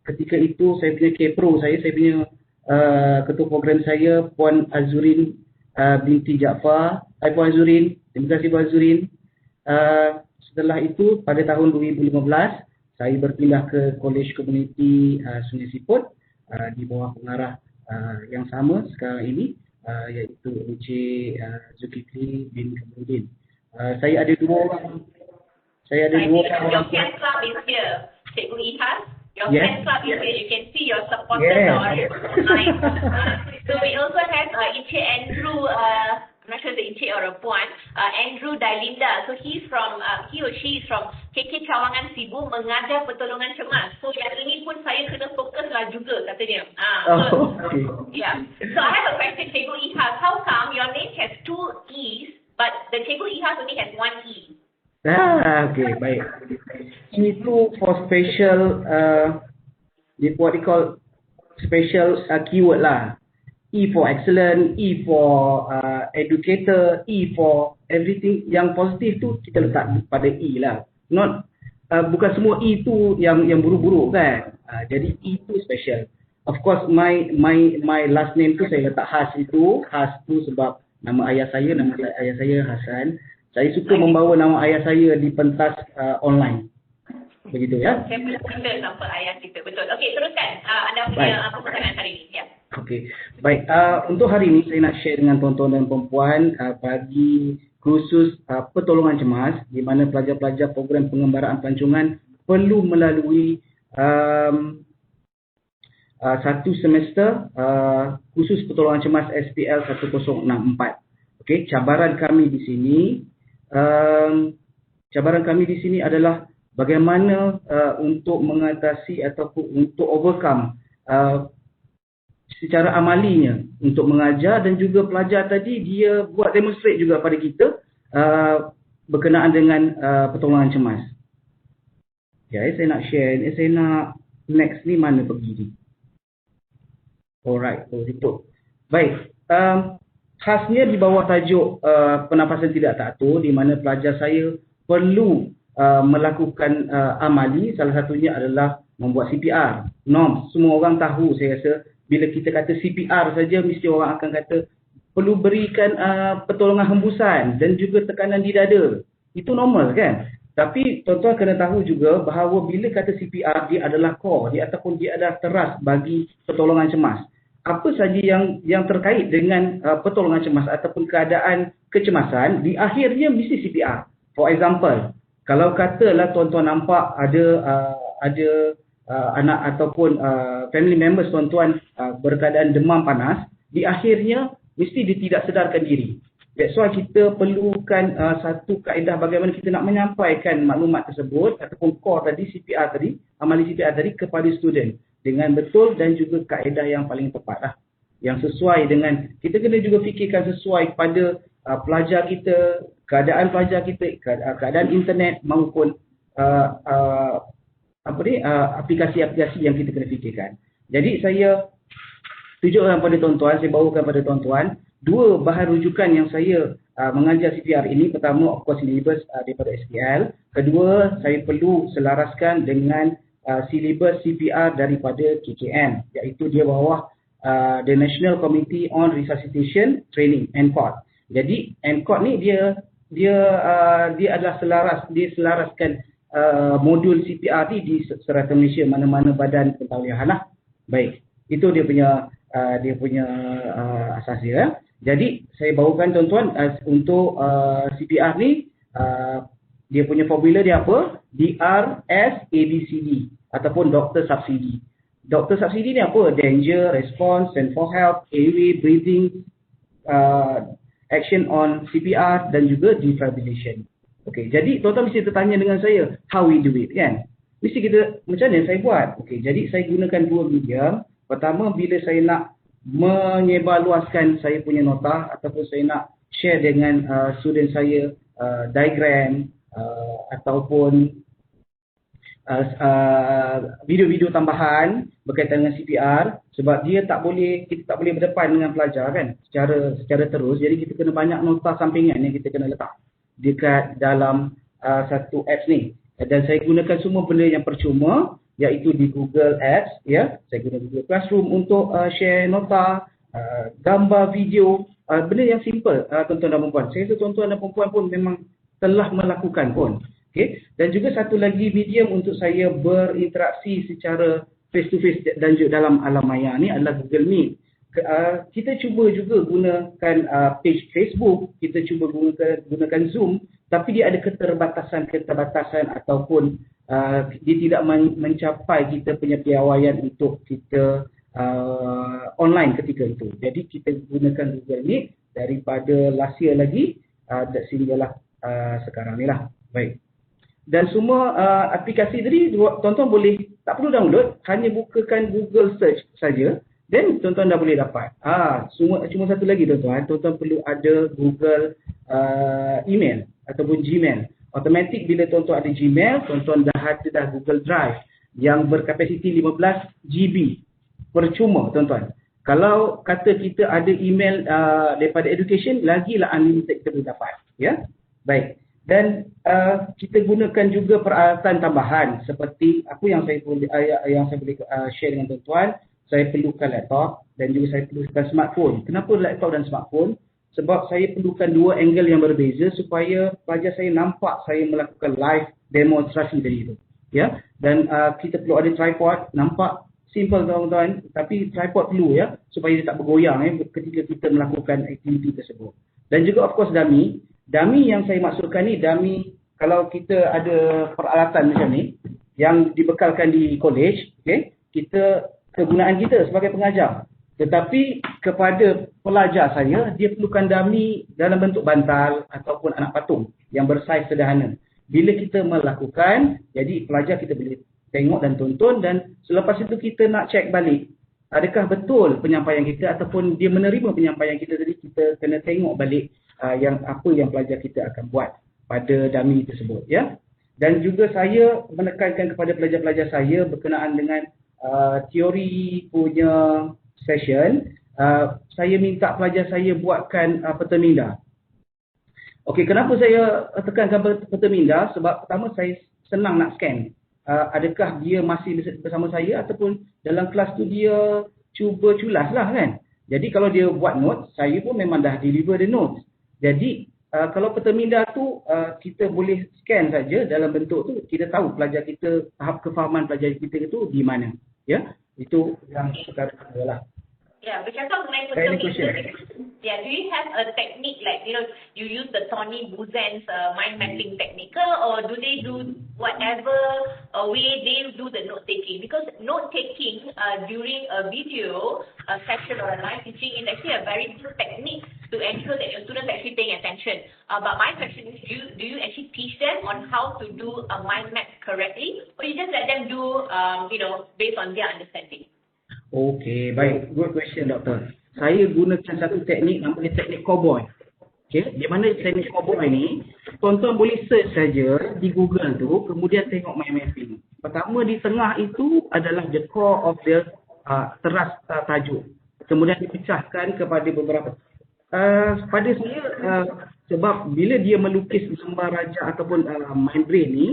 ketika itu saya punya K-Pro, saya punya ketua program saya Puan Azurin binti Jaafar. Hai Puan Azurin, terima kasih Puan Azurin. Setelah itu pada tahun 2015 saya berpindah ke College Community Sungai Siput di bawah pengarah yang sama sekarang ini, iaitu Encik Zulkifli bin Kamarudin. Saya ada dua orang. Your fan club is here, Cikgu Ihas. Your fan club is here. You can see your supporters are online. So we also have Encik Andrew. I'm not sure the Encik or a Puan. Andrew Dailinda. So he or she is from KK Cawangan Sibu, mengajar pertolongan cemas. So yang ini pun saya kena fokus lah juga katanya. Okay. Yeah. So I have a question, Cikgu Ihas. How come your name has 2 E's, but the Cikgu Ihas only has 1 E? Okay, baik. Itu for special, what they call special keyword lah. E for excellent, E for educator, E for everything yang positif tu kita letak pada E lah. Not bukan semua E tu yang buruk-buruk kan. Jadi E tu special. Of course my last name tu saya letak Has itu. Has tu sebab nama ayah saya Hasan. Saya suka membawa nama ayah saya di pentas online. Begitu ya. Saya boleh pindah tanpa ayah kita. Betul. Okey, teruskan. Anda punya pertanyaan hari ini. Ya. Okey. Baik, untuk hari ini saya nak share dengan tuan-tuan dan puan-puan bagi khusus pertolongan cemas di mana pelajar-pelajar program pengembaraan pelancongan perlu melalui satu semester khusus pertolongan cemas SPL 1064. Okey, cabaran kami di sini adalah bagaimana untuk mengatasi ataupun untuk overcome secara amalinya untuk mengajar, dan juga pelajar tadi dia buat demonstrate juga pada kita berkenaan dengan pertolongan cemas. Ya, saya nak share, saya nak next ni mana pergi ni. Alright, itu. Baik, khasnya di bawah tajuk pernafasan tidak teratur di mana pelajar saya perlu melakukan amali. Salah satunya adalah membuat CPR. Norm, semua orang tahu saya rasa bila kita kata CPR saja mesti orang akan kata perlu berikan pertolongan hembusan dan juga tekanan di dada. Itu normal kan? Tapi tuan-tuan kena tahu juga bahawa bila kata CPR dia adalah core dia ataupun dia adalah teras bagi pertolongan cemas. Apa saja yang terkait dengan pertolongan cemas ataupun keadaan kecemasan di akhirnya mesti CPR. For example, kalau katalah tuan-tuan nampak ada anak ataupun family members tuan-tuan berkeadaan demam panas, di akhirnya mesti dia tidak sedarkan diri. That's why kita perlukan satu kaedah bagaimana kita nak menyampaikan maklumat tersebut ataupun core tadi, CPR tadi, amali CPR tadi kepada student dengan betul dan juga kaedah yang paling tepat lah. Yang sesuai dengan, kita kena juga fikirkan sesuai pada pelajar kita, keadaan pelajar kita, keadaan internet maupun aplikasi-aplikasi yang kita kena fikirkan. Jadi saya tunjukkan pada tuan-tuan, saya bawakan pada tuan-tuan dua bahan rujukan yang saya mengajar CPR ini. Pertama, of course, syllabus daripada SPL. Kedua, saya perlu selaraskan dengan syllabus CPR daripada KKM, iaitu dia bawah the National Committee on Resuscitation Training, NCOT. Jadi NCOT ni dia adalah selaraskan modul CPR ni di serata Malaysia, mana-mana badan pentawliahan lah. Baik, itu dia punya asas dia. Jadi saya bawakan tuan-tuan untuk CPR ni, dia punya formula dia apa? DRSABCD ataupun Doctor Subsidi. Doctor Subsidi ni apa? Danger, Response, Send for Help, Airway, Breathing, Action on CPR dan juga Defibrillation. Okey, jadi tuan-tuan mesti tertanya dengan saya, how we do it, kan? Mesti kita, macam mana saya buat? Okey, jadi saya gunakan dua medium. Pertama, bila saya nak menyebarluaskan saya punya nota ataupun saya nak share dengan student saya diagram ataupun video-video tambahan berkaitan dengan CPR, sebab kita tak boleh berdepan dengan pelajar kan secara terus. Jadi kita kena banyak nota sampingan yang kita kena letak dekat dalam satu apps ni. Dan saya gunakan semua benda yang percuma, iaitu di Google Apps, ya. Saya guna Google Classroom untuk share nota, gambar, video, benda yang simple, tuan-tuan dan perempuan. Saya rasa tuan-tuan dan perempuan pun memang telah melakukan pun. Okay. Dan juga satu lagi medium untuk saya berinteraksi secara face to face dan juga dalam alam maya ni adalah Google Meet. Kita cuba juga gunakan page Facebook, kita cuba gunakan Zoom, tapi dia ada keterbatasan ataupun dia tidak mencapai kita punya piawaian untuk kita online ketika itu. Jadi kita gunakan Google Meet daripada last year lagi sehinggalah sekarang ni lah. Baik. Dan semua aplikasi tadi tuan-tuan boleh, tak perlu download, hanya bukakan Google search saja, dan tuan-tuan dah boleh dapat. Cuma satu lagi tuan-tuan perlu ada Google email ataupun Gmail. Automatik bila tuan-tuan ada Gmail, tuan-tuan dah ada Google Drive yang berkapasiti 15 GB. Percuma tuan-tuan. Kalau kata kita ada email daripada education, lagilah unlimited kita boleh dapat. Ya? Baik. Dan kita gunakan juga peralatan tambahan seperti apa yang saya boleh share dengan tuan-tuan. Saya perlukan laptop dan juga saya perlukan smartphone. Kenapa laptop dan smartphone? Sebab saya perlukan dua angle yang berbeza supaya pelajar saya nampak saya melakukan live demonstrasi dari itu. Ya? Dan kita perlu ada tripod, nampak simple tuan-tuan, tapi tripod perlu ya, supaya dia tak bergoyang ketika kita melakukan aktiviti tersebut. Dan juga of course dummy. Dummy yang saya maksudkan ni, dummy kalau kita ada peralatan macam ni yang dibekalkan di college, okay, kegunaan kita sebagai pengajar. Tetapi kepada pelajar saya, dia perlukan dummy dalam bentuk bantal ataupun anak patung yang bersaiz sederhana. Bila kita melakukan, jadi pelajar kita boleh tengok dan tonton, dan selepas itu kita nak check balik adakah betul penyampaian kita ataupun dia menerima penyampaian kita. Jadi kita kena tengok balik apa yang pelajar kita akan buat pada dummy tersebut, ya. Dan juga saya menekankan kepada pelajar-pelajar saya berkenaan dengan teori punya session. Saya minta pelajar saya buatkan peta minda. Okey, kenapa saya tekankan peta minda? Sebab pertama saya senang nak scan. Adakah dia masih bersama saya ataupun dalam kelas tu dia cuba culas lah kan. Jadi kalau dia buat notes, saya pun memang dah deliver the notes. Jadi kalau peta minda tu kita boleh scan saja dalam bentuk tu, kita tahu pelajar kita, tahap kefahaman pelajar kita itu di mana. Ya, itu yang perkara kedua lah. Yeah, bercakap mengenai peta minda. Yeah, do you have a technique like, you use the Tony Buzan's mind mapping technique, or do they do whatever way they do the note taking? Because note taking during a video session or a live teaching is actually a very good technique to ensure that your students are actually paying attention. But my question is, do you actually teach them on how to do a mind map correctly, or you just let them do, based on their understanding? Okey, baik. Good question, Doktor. Saya gunakan satu teknik namanya teknik cowboy. Okey, di mana teknik cowboy ni, tuan-tuan boleh search saja di Google tu, kemudian tengok mind mapping. Pertama di tengah itu adalah the core of the teras tajuk. Kemudian dipecahkan kepada beberapa. Pada saya, sebab bila dia melukis gambar raja ataupun mind brain ni,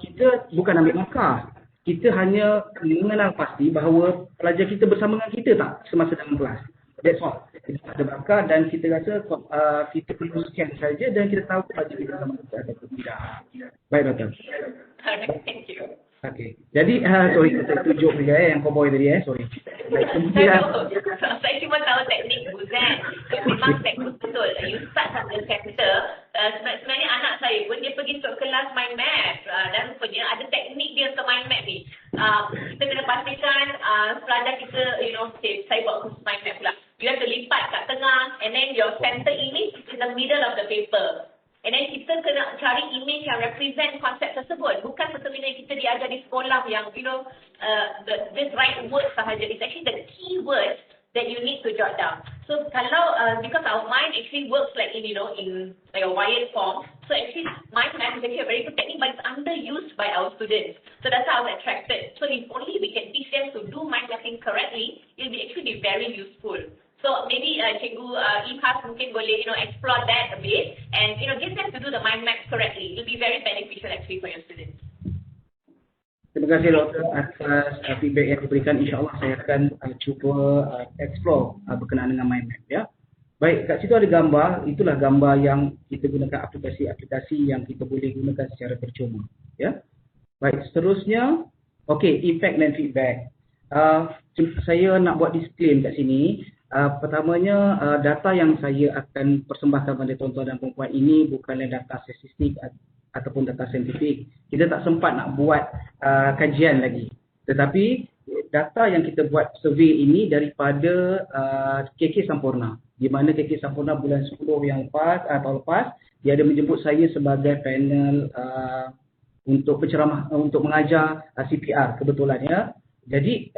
kita bukan ambil markah. Kita hanya mengenal pasti bahawa pelajar kita bersama dengan kita tak semasa dalam kelas. That's all. Kita tak ada markah dan kita rasa kita perlu scan saja dan kita tahu pelajar kita bersama kita ataupun tidak. Baik, Doktor. Alright, thank you. Okey. Jadi, sorry, itu joke juga yang cowboy tadi sorry. Baik, kemudian Saya cuma tahu teknik Buzen. Memang teknik betul. You start from the chapter. Sebenarnya anak saya pun dia pergi untuk kelas mind map. Dan rupanya ada teknik dia untuk mind map ni. Kita kena pastikan pelajar kita, saya buat kursus mind map pula. You have to lipat kat tengah and then your center image is in the middle of the paper. And then kita kena cari image yang represent konsep tersebut. Bukan seperti yang kita diajar di sekolah yang, this right word sahaja. It's actually the key words that you need to jot down. So kalau, because our mind actually works like in like a wired form. So actually, mind map is actually a very good technique, but it's underused by our students. So that's how I was attracted. So if only we can teach them to do mind mapping correctly, it will actually be very useful. So maybe Cikgu Ihas mungkin boleh explore that a bit and get them to do the mind map correctly. It will be very beneficial actually for your students. Terima kasih Doktor atas feedback yang diberikan. InsyaAllah saya akan cuba explore berkenaan dengan mind map ya. Baik, kat situ ada gambar. Itulah gambar yang kita gunakan aplikasi-aplikasi yang kita boleh gunakan secara percuma ya. Baik, seterusnya impact dan feedback. Saya nak buat disclaim kat sini. Pertamanya, data yang saya akan persembahkan pada tuan-tuan dan perempuan ini bukanlah data statistik ataupun data saintifik. Kita tak sempat nak buat kajian lagi. Tetapi data yang kita buat survey ini daripada KK Sampurna. Di mana KK Sampurna bulan 10 yang lepas, tahun lepas, dia ada menjemput saya sebagai panel untuk penceramah, untuk mengajar CPR kebetulan ya. Jadi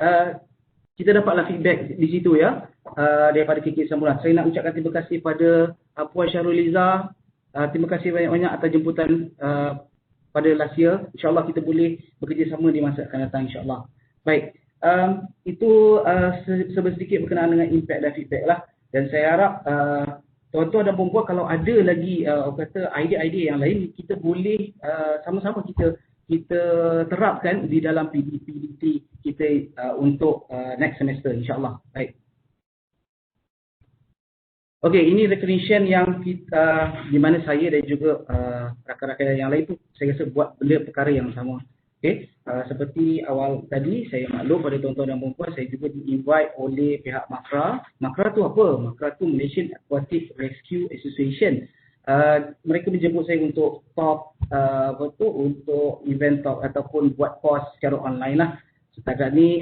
kita dapatlah feedback di situ ya. Daripada KK Sampurna. Saya nak ucapkan terima kasih pada Puan Syarul-Liza. Terima kasih banyak-banyak atas jemputan pada last year. InsyaAllah kita boleh bekerjasama di masa akan datang insyaAllah. Baik, itu sedikit berkenaan dengan impact dan feedback lah. Dan saya harap tuan-tuan dan perempuan kalau ada lagi idea-idea yang lain, kita boleh sama-sama kita terapkan di dalam PDT kita untuk next semester insyaAllah. Baik. Okey, ini recognition yang kita, di mana saya dan juga rakan-rakan yang lain tu saya rasa buat benda perkara yang sama. Okey, seperti awal tadi saya maklum pada tuan-tuan dan perempuan, saya juga di-invite oleh pihak MAKRA. MAKRA tu apa? MAKRA tu Malaysian Aquatic Rescue Association. Mereka menjemput saya untuk talk, untuk event talk ataupun buat course secara online lah. Setakat ni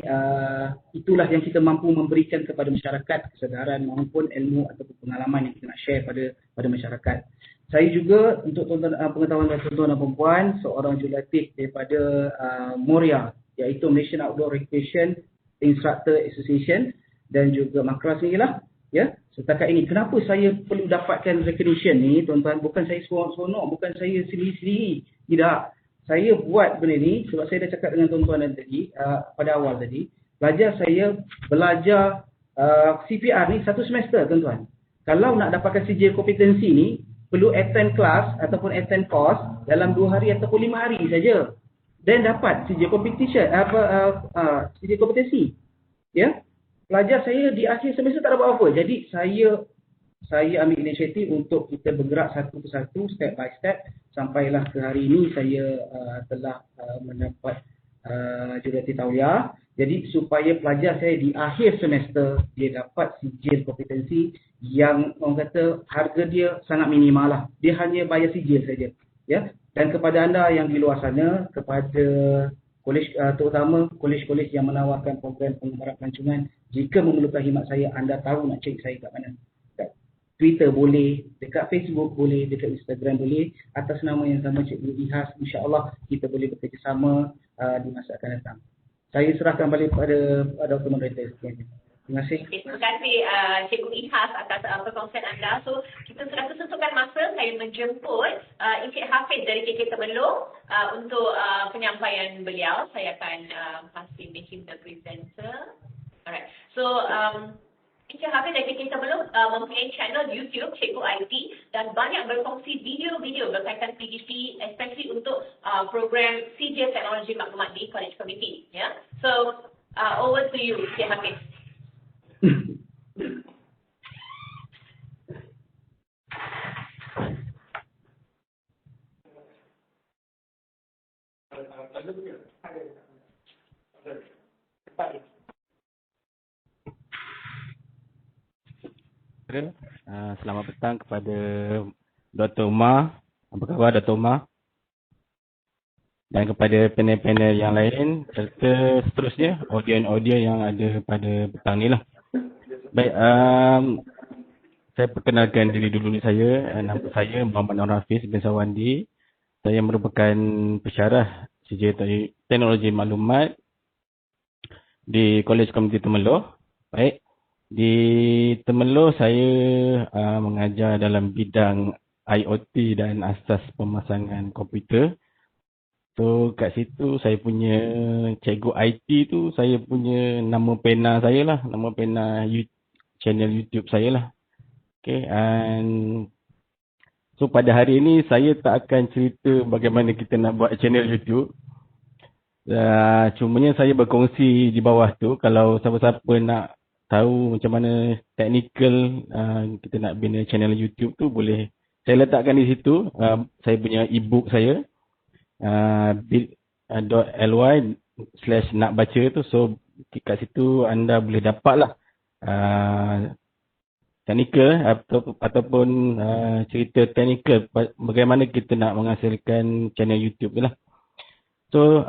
itulah yang kita mampu memberikan kepada masyarakat, kesedaran maupun ilmu ataupun pengalaman yang kita nak share pada masyarakat. Saya juga untuk pengetahuan tuan-tuan dan perempuan, seorang jurulatih daripada Moria, iaitu Malaysian Outdoor Recreation Instructor Association dan juga MAKRA sendirilah ya. Setakat ini kenapa saya perlu dapatkan recognition ni tuan-tuan, bukan saya seronok-seronok, bukan saya sendiri-sendiri, tidak. Saya buat benda ni sebab saya dah cakap dengan tuan-tuan tadi pada awal tadi, saya belajar CPR ni satu semester tuan-tuan. Kalau nak dapatkan sijil kompetensi ni perlu attend kelas ataupun attend course dalam 2 hari ataupun 5 hari saja. Dan dapat sijil competition sijil kompetensi. Ya. Pelajar saya di akhir semester tak dapat apa. Jadi saya ambil inisiatif untuk kita bergerak satu persatu, step by step, sampailah ke hari ini saya telah mendapat jurulatih tauliah. Jadi supaya pelajar saya di akhir semester dia dapat sijil kompetensi yang orang kata harga dia sangat minimal lah. Dia hanya bayar sijil saja. Ya. Dan kepada anda yang di luar sana, kepada kolej, terutama kolej-kolej yang menawarkan program pengembaraan pelancongan, jika memerlukan khidmat saya, anda tahu nak cari saya kat mana. Twitter boleh, dekat Facebook boleh, dekat Instagram boleh, atas nama yang sama Cikgu Ihas. InsyaAllah kita boleh bekerjasama di masa akan datang. Saya serahkan balik pada Dr. Moderator. Terima kasih. Okay, terima kasih Cikgu Ihas atas perkongsian anda. So, kita sudah kesentukan masa saya menjemput Encik Hafiz dari KK Temelloh untuk penyampaian beliau. Saya akan pasti make him the presenter. Alright. So, Encik Hafiz dari KK Temelloh mempunyai channel YouTube Cikgu IT dan banyak berkongsi video-video berkaitan PGP, especially untuk program CJ Teknologi Maklumat di College Community. Yeah? So, over to you, Encik Hafiz. Selamat petang kepada Dr. Umar. Apa khabar Dr. Umar? Dan kepada panel-panel yang lain serta seterusnya audiens yang ada pada petang ni lah. Baik, saya perkenalkan diri dulu saya. Nama saya Muhammad Nur Hafiz bin Sawandi. Saya merupakan pensyarah CJ Teknologi Maklumat di College Community Temelloh. Baik, di Temelloh saya mengajar dalam bidang IoT dan asas pemasangan komputer. So kat situ saya punya cikgu IT tu, saya punya nama pena saya lah, nama pena channel YouTube saya lah. Okay, and so pada hari ini saya tak akan cerita bagaimana kita nak buat channel YouTube. Cumanya saya berkongsi di bawah tu, kalau siapa-siapa nak tahu macam mana technical kita nak bina channel YouTube tu, boleh saya letakkan di situ. Saya punya ebook saya. bit.ly/nak baca tu, so kat situ anda boleh dapatlah technical ataupun cerita technical bagaimana kita nak menghasilkan channel YouTube lah. So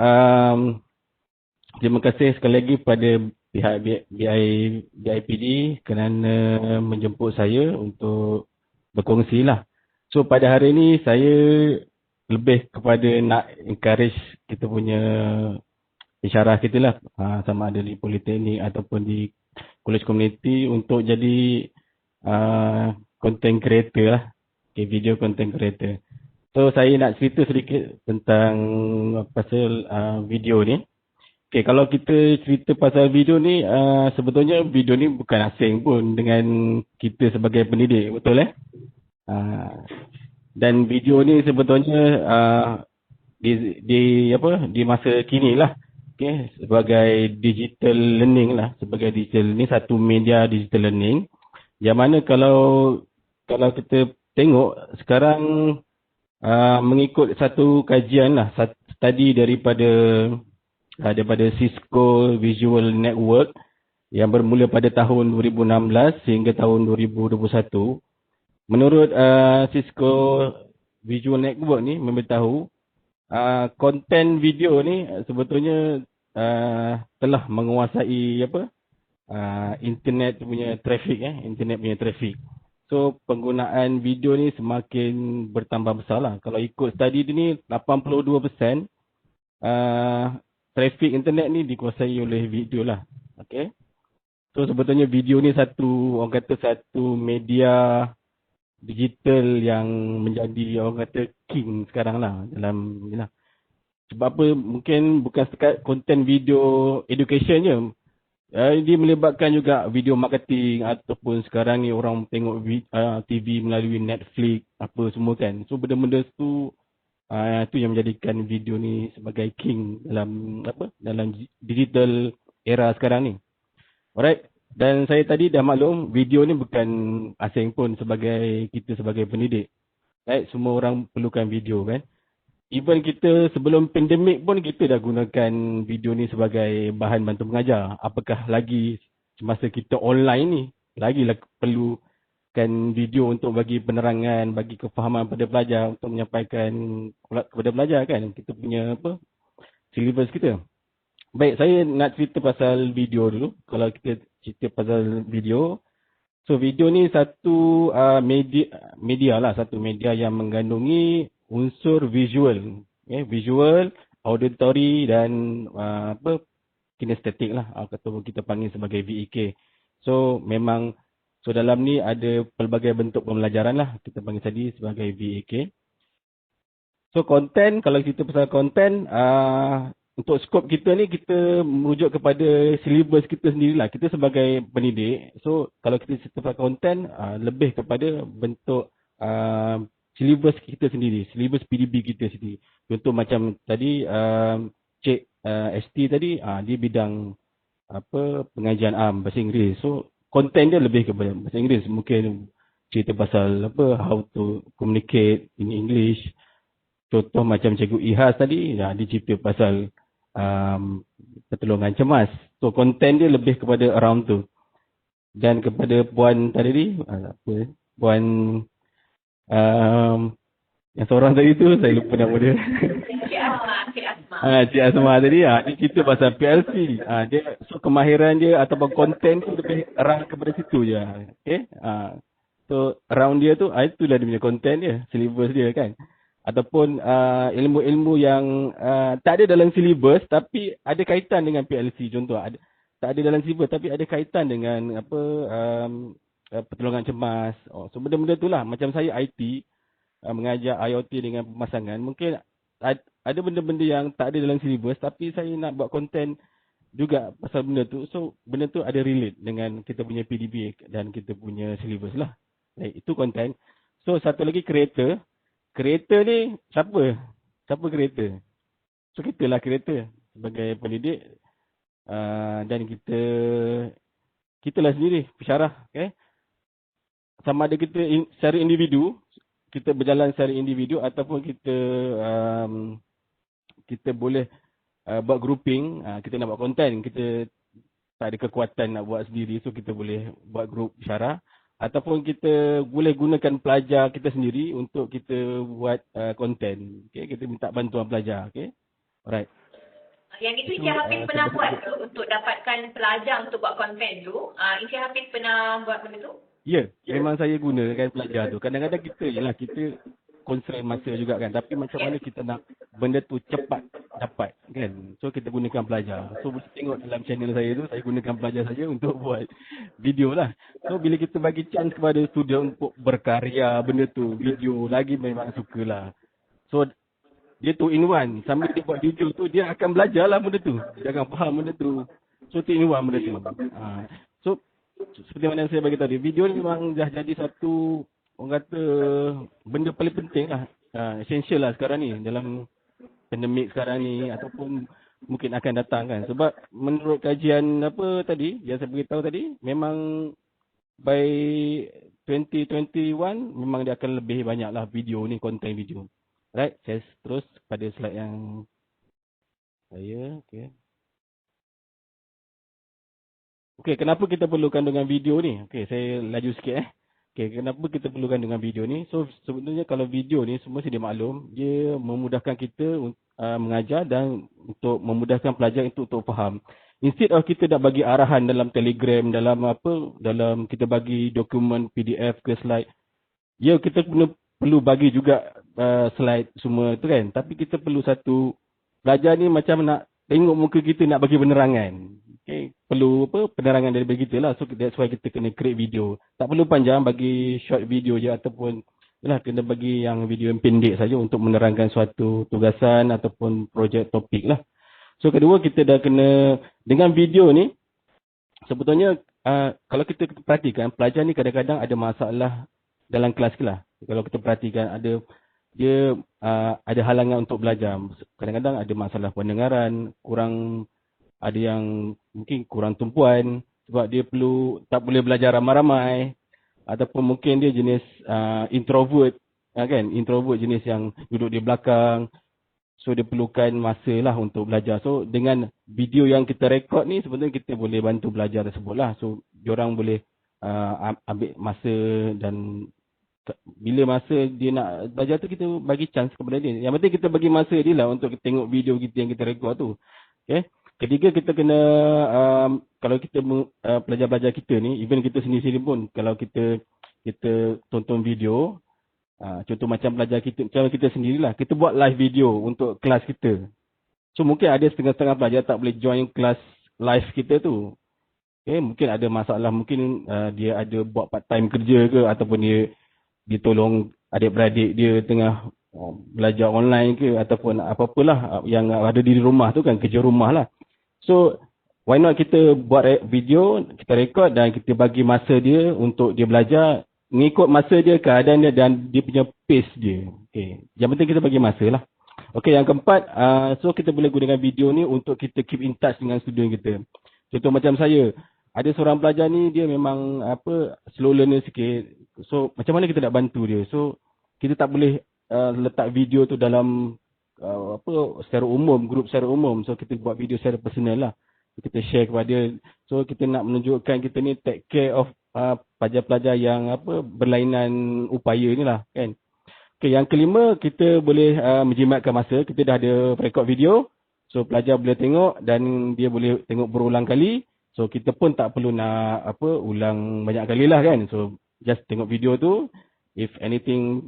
terima kasih sekali lagi pada pihak BIPD kerana menjemput saya untuk berkongsi lah. So pada hari ini saya lebih kepada nak encourage kita punya pensyarah kita lah, sama ada di Politeknik ataupun di College Community untuk jadi content creator lah, okay, video content creator. So saya nak cerita sedikit tentang pasal video ni. Okay, kalau kita cerita pasal video ni, sebetulnya video ni bukan asing pun dengan kita sebagai pendidik, betul dan video ni sebetulnya di masa kini lah, okay, sebagai digital learning lah, sebagai digital ni satu media digital learning, yang mana kalau kita tengok sekarang mengikut satu kajian lah, study daripada Cisco Visual Network yang bermula pada tahun 2016 hingga tahun 2021. Menurut Cisco Visual Network ni memberitahu konten video ni sebetulnya telah menguasai internet punya traffic. So penggunaan video ni semakin bertambah besar lah. Kalau ikut study ni 82% traffic internet ni dikuasai oleh video lah. Okay. So sebetulnya video ni satu media digital yang menjadi orang kata king sekarang lah dalam ni lah. Sebab apa, mungkin bukan setakat konten video education je, dia melibatkan juga video marketing ataupun sekarang ni orang tengok TV melalui Netflix apa semua kan. So benda-benda tu yang menjadikan video ni sebagai king dalam digital era sekarang ni. Alright. Dan saya tadi dah maklum, video ni bukan asing pun kita sebagai pendidik. Right? Semua orang perlukan video kan. Even kita sebelum pandemik pun kita dah gunakan video ni sebagai bahan bantu mengajar. Apakah lagi semasa kita online ni, lagilah perlukan video untuk bagi penerangan, bagi kefahaman pada pelajar, untuk menyampaikan kepada pelajar kan. Kita punya syllabus kita. Baik, saya nak cerita pasal video dulu. Kalau kita cerita pasal video, so video ni satu media lah, satu media yang mengandungi unsur visual, visual, auditory dan kinestetik lah, atau kita panggil sebagai VEK. So memang dalam ni ada pelbagai bentuk pembelajaran lah. Kita panggil tadi sebagai VAK. So konten, kalau kita pasal konten, untuk skop kita ni kita merujuk kepada silibus kita sendirilah. Kita sebagai pendidik. So kalau kita cerita pasal konten, lebih kepada bentuk silibus kita sendiri. Silibus PDB kita sendiri. Contoh macam tadi Cik ST tadi, dia bidang pengajian bahasa Inggeris. So konten dia lebih kepada bahasa Inggeris. Mungkin cerita pasal how to communicate in English. Contoh macam Cikgu Ihas tadi, dia cerita pasal pertolongan cemas. So konten dia lebih kepada around tu. Dan kepada Puan tadi, Puan yang seorang tadi tu, saya lupa nama dia. Cik Asma tadi, dia cerita pasal PLC. So kemahiran dia ataupun konten tu lebih arah kepada situ je. Okay? So around dia tu, itulah dia punya konten dia, silibus dia kan. Ataupun ilmu-ilmu yang tak ada dalam silibus tapi ada kaitan dengan PLC. Contoh, tak ada dalam silibus tapi ada kaitan dengan pertolongan cemas. So benda-benda tu lah. Macam saya IT, mengajar IoT dengan pemasangan. Mungkin ada benda-benda yang tak ada dalam silibus tapi saya nak buat konten juga pasal benda tu. So benda tu ada relate dengan kita punya PDB dan kita punya silibus lah. Itu konten. So satu lagi creator. Creator ni siapa? Siapa creator? So kita lah creator sebagai pendidik. Dan kita lah sendiri pensyarah. Okay? Sama ada kita secara individu, kita berjalan secara individu ataupun kita boleh buat grouping. Kita nak buat konten, kita tak ada kekuatan nak buat sendiri, so kita boleh buat group pensyarah. Ataupun kita boleh gunakan pelajar kita sendiri untuk kita buat konten. Okay? Kita minta bantuan pelajar. Okay? Alright. Yang itu Encik Hafiz pernah buat tu untuk dapatkan pelajar untuk buat konten tu. Encik Hafiz pernah buat benda tu? Ya, memang saya gunakan pelajar tu. Kadang-kadang kita constrain masa juga kan. Tapi macam mana kita nak benda tu cepat dapat kan. So kita gunakan pelajar. So boleh tengok dalam channel saya tu, saya gunakan pelajar saja untuk buat video lah. So bila kita bagi chance kepada student untuk berkarya benda tu, video lagi memang sukalah. So dia tu in one. Sambil dia buat video tu, dia akan belajar lah benda tu. Dia akan faham benda tu. So tu in one benda tu. So seperti mana yang saya bagi tadi, video ni memang dah jadi satu, orang kata, benda paling penting lah. Essential lah sekarang ni. Dalam pandemik sekarang ni ataupun mungkin akan datang kan. Sebab menurut kajian tadi, yang saya beritahu tadi, memang by 2021 memang dia akan lebih banyak lah video ni, konten video. Right, saya terus pada slide yang saya, Okay, kenapa kita perlukan dengan video ni? Okay, saya laju sikit Okay, kenapa kita perlukan dengan video ni? So, sebenarnya kalau video ni, semua sedia maklum, dia memudahkan kita mengajar dan untuk memudahkan pelajar untuk faham. Instead of kita nak bagi arahan dalam Telegram, dalam kita bagi dokumen PDF ke slide, ya kita perlu bagi juga slide semua tu kan. Tapi kita perlu satu, pelajar ni macam nak tengok muka kita, nak bagi penerangan. Okay, perlu penerangan daripada kita lah. So that's why kita kena create video. Tak perlu panjang, bagi short video je ataupun kena bagi yang video yang pendek saja untuk menerangkan suatu tugasan ataupun projek topik lah. So kedua, kita dah kena, dengan video ni, sebetulnya kalau kita perhatikan, pelajar ni kadang-kadang ada masalah dalam kelas. Kalau kita perhatikan, dia ada halangan untuk belajar. Kadang-kadang ada masalah pendengaran, ada yang mungkin kurang tumpuan sebab dia tak boleh belajar ramai-ramai, ataupun mungkin dia jenis introvert kan, introvert jenis yang duduk di belakang. So dia perlukan masa lah untuk belajar. So dengan video yang kita rekod ni, sebenarnya kita boleh bantu belajar tersebut lah. So diorang boleh ambil masa, dan bila masa dia nak belajar tu, kita bagi chance kepada dia. Yang penting kita bagi masa dia lah untuk tengok video kita yang kita rekod tu. Okay. Ketiga, kita kena, kalau kita pelajar-pelajar kita ni, even kita sendiri-sendiri pun, kalau kita tonton video, contoh macam pelajar kita, macam kita sendirilah, kita buat live video untuk kelas kita. So mungkin ada setengah-setengah pelajar tak boleh join kelas live kita tu. Okay, mungkin ada masalah, mungkin dia ada buat part time kerja ke, ataupun dia tolong adik-beradik dia tengah belajar online ke, ataupun apa-apalah yang ada di rumah tu kan, kerja rumah lah. So why not kita buat video, kita rekod dan kita bagi masa dia untuk dia belajar, mengikut masa dia, keadaan dia dan dia punya pace dia. Okay. Yang penting kita bagi masa lah. Okay, yang keempat, so kita boleh gunakan video ni untuk kita keep in touch dengan student kita. Contoh macam saya, ada seorang pelajar ni dia memang slow learner sikit. So macam mana kita nak bantu dia? So kita tak boleh letak video tu dalam secara umum, grup secara umum. So kita buat video secara personal lah. Kita share kepada dia. So kita nak menunjukkan kita ni take care of pelajar-pelajar yang berlainan upaya ni lah kan. Okay, yang kelima, kita boleh menjimatkan masa. Kita dah ada record video. So pelajar boleh tengok dan dia boleh tengok berulang kali. So kita pun tak perlu nak ulang banyak kali lah kan. So just tengok video tu. If anything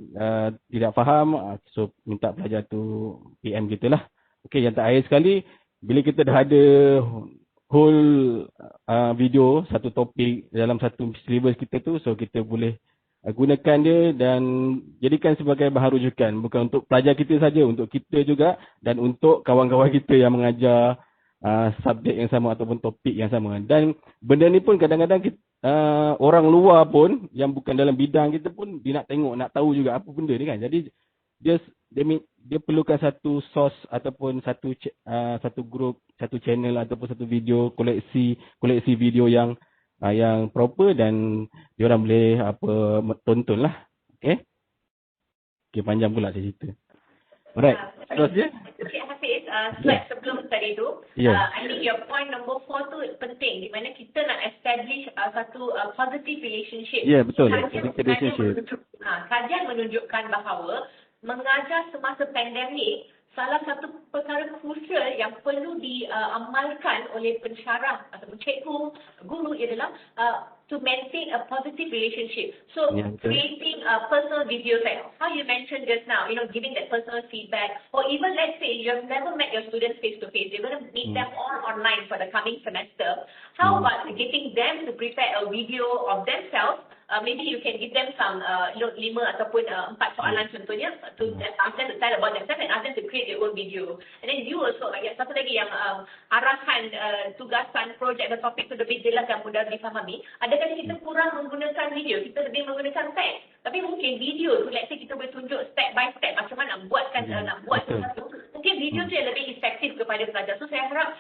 tidak faham, so minta pelajar tu PM kita lah. Okay, yang terakhir sekali, bila kita dah ada whole video, satu topik dalam satu syllabus kita tu, so kita boleh gunakan dia dan jadikan sebagai bahan rujukan. Bukan untuk pelajar kita saja, untuk kita juga dan untuk kawan-kawan kita yang mengajar subjek yang sama ataupun topik yang sama. Dan benda ni pun kadang-kadang orang luar pun yang bukan dalam bidang kita pun dia nak tengok, nak tahu juga apa benda ni kan. Jadi dia perlukan satu source ataupun satu group, satu channel ataupun satu video, koleksi video yang proper dan diorang boleh tonton lah. Okay, panjang pula saya cerita. Alright, terus je. Okay, Hafiz, slide sebelum tadi tu, I think your point number 4 tu penting, di mana kita nak establish satu positive relationship. Ya, betul. Positive relationship. Kajian menunjukkan bahawa mengajar semasa pandemik, salah satu perkara krusial yang perlu diamalkan oleh pensyarah ataupun cikgu, guru ialah to maintain a positive relationship. So creating personal videos like how you mentioned just now, giving that personal feedback, or even let's say you have never met your students face to face, you're going to meet them all online for the coming semester. How about getting them to prepare a video of themselves? Maybe you can give them some 5 ataupun 4 soalan contohnya to ask them to tell about themselves and ask them to create their own video. And then you also, satu lagi yang arahan tugasan projek atau topik tu lebih jelas dan mudah difahami. Adakah kita kurang menggunakan video, kita lebih menggunakan teks? Tapi mungkin video tu, let's say kita boleh tunjuk step by step macam mana nak buat sesuatu. Mungkin video tu yang lebih efektif kepada pelajar. So saya harap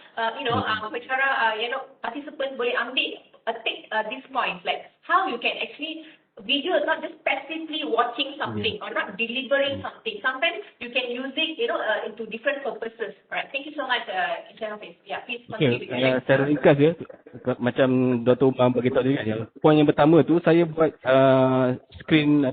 pensyarah participants boleh ambil take these points, like how you can actually video is not just passively watching something or not delivering something. Sometimes you can use it, into different purposes. Alright, thank you so much, Encik Hafiz. Yeah, please continue. Okay, secara ringkas je, macam Dr. Umar beritahu tadi kan, poin yang pertama tu saya buat screen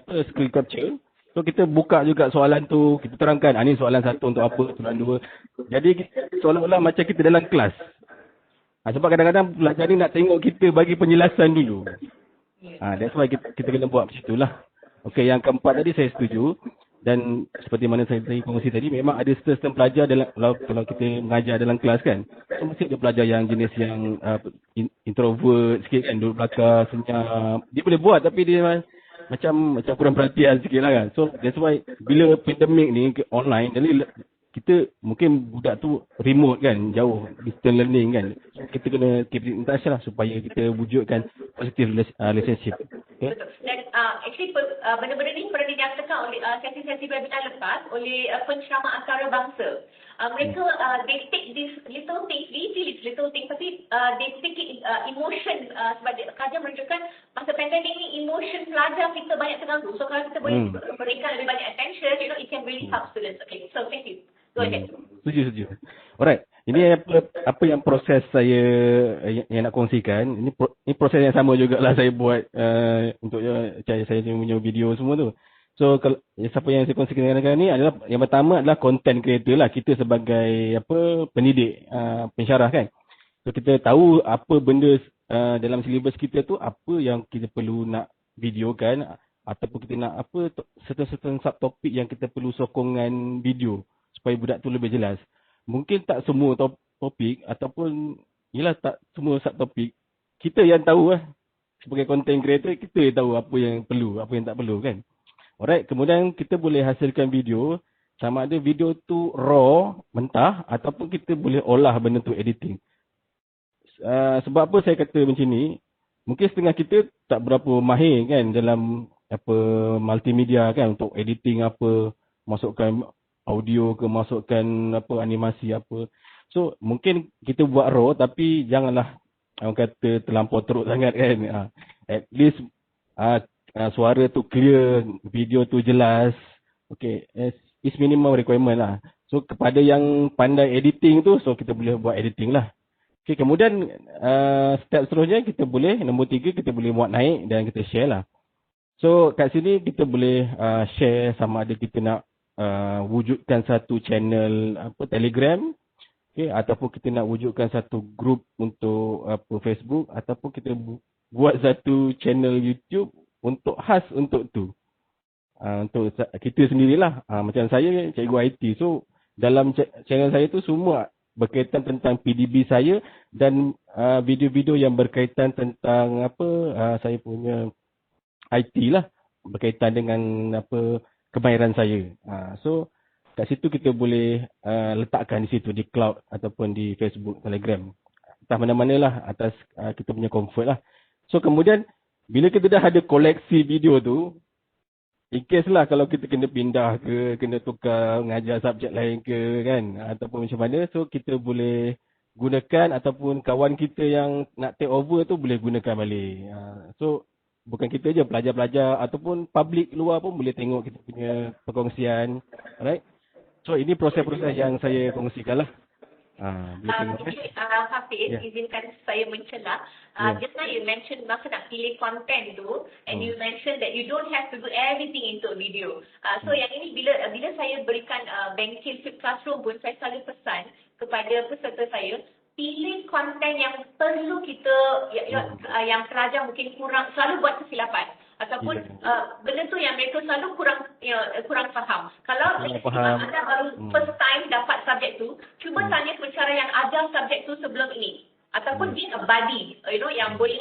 capture. So kita buka juga soalan tu, kita terangkan, ni soalan 1 untuk apa, soalan 2. Jadi seolah-olah macam kita dalam kelas. Sebab kadang-kadang pelajar ni nak tengok kita bagi penjelasan dulu. That's why kita kena buat macam itulah. Okay, yang keempat tadi saya setuju. Dan seperti mana saya kongsi tadi, memang ada setengah pelajar kalau kita mengajar dalam kelas kan. So mesti ada pelajar yang jenis yang introvert sikit kan, duduk belakang, senyap. Dia boleh buat tapi dia macam kurang perhatian sikit lah kan. So that's why bila pandemik ni online, jadi kita mungkin budak tu remote kan, jauh, distance learning kan. So, kita kena keep in touch lah supaya kita wujudkan positive relationship. Okay? Dan actually benda-benda ni pernah dinyatakan oleh sesi-sesi webinar lepas oleh penceramah antarabangsa. Mereka they take these little things, we feel it's little things, tapi they take it emotion, sebab kajian menunjukkan masa pandemik ni emotion pelajar kita banyak terganggu. So kalau kita boleh berikan lebih banyak attention, it can really help students. Okay, so thank you. Go ahead. Setuju. Alright. Ini apa yang proses saya yang nak kongsikan. Ini proses yang sama jugalah saya buat untuk saya punya video semua tu. So kalau siapa yang saya kongsikan dengan ni adalah yang pertama adalah content creator lah. Kita sebagai pendidik, pensyarah kan. So kita tahu apa benda dalam silibus kita tu, apa yang kita perlu nak videokan ataupun kita nak certain subtopik yang kita perlu sokongan video supaya budak tu lebih jelas. Mungkin tak semua topik ataupun tak semua subtopik kita yang tahu lah. Sebagai content creator, kita yang tahu apa yang perlu, apa yang tak perlu kan. Alright, kemudian kita boleh hasilkan video, sama ada video tu raw, mentah, ataupun kita boleh olah benda tu editing. Sebab apa saya kata macam ni, mungkin setengah kita tak berapa mahir kan dalam apa multimedia kan, untuk editing apa, masukkan audio ke, masukkan apa animasi apa. So mungkin kita buat raw, tapi janganlah orang kata terlampau teruk sangat kan. At least suara tu clear, video tu jelas. Okay, it's minimum requirement lah. So kepada yang pandai editing tu, so kita boleh buat editing lah. Okay, kemudian step seterusnya kita boleh, nombor 3, kita boleh muat naik dan kita share lah. So kat sini kita boleh share sama ada kita nak wujudkan satu channel apa Telegram, okay, ataupun kita nak wujudkan satu group untuk apa Facebook, ataupun kita buat satu channel YouTube untuk khas untuk tu. Untuk kita sendirilah. Macam saya cikgu IT. So dalam channel saya tu semua berkaitan tentang PDB saya dan video-video yang berkaitan tentang apa saya punya IT lah, berkaitan dengan apa kemahiran saya. So kat situ kita boleh letakkan di situ, di cloud ataupun di Facebook, Telegram, entah mana-mana lah, atas kita punya comfort lah. So kemudian bila kita dah ada koleksi video tu, in case lah kalau kita kena pindah ke, kena tukar mengajar subjek lain ke kan, ataupun macam mana, so kita boleh gunakan, ataupun kawan kita yang nak take over tu boleh gunakan balik. So bukan kita je, pelajar-pelajar ataupun public luar pun boleh tengok kita punya perkongsian. Alright. So ini proses-proses yang saya kongsikan lah. Hafiz, izinkan saya mencela. Just now you mentioned masa nak pilih content tu, and you mentioned that you don't have to do everything into a video. So yang ini bila saya berikan bengkel Flip Classroom pun, saya selalu pesan kepada peserta saya, pilih konten yang perlu kita, yang pelajar mungkin selalu buat kesilapan. Ataupun benda tu yang mereka selalu kurang faham. Kalau anda baru first time dapat subjek tu, cuba tanya pencara yang ajar subjek tu sebelum ini. Ataupun be a buddy, yang boleh,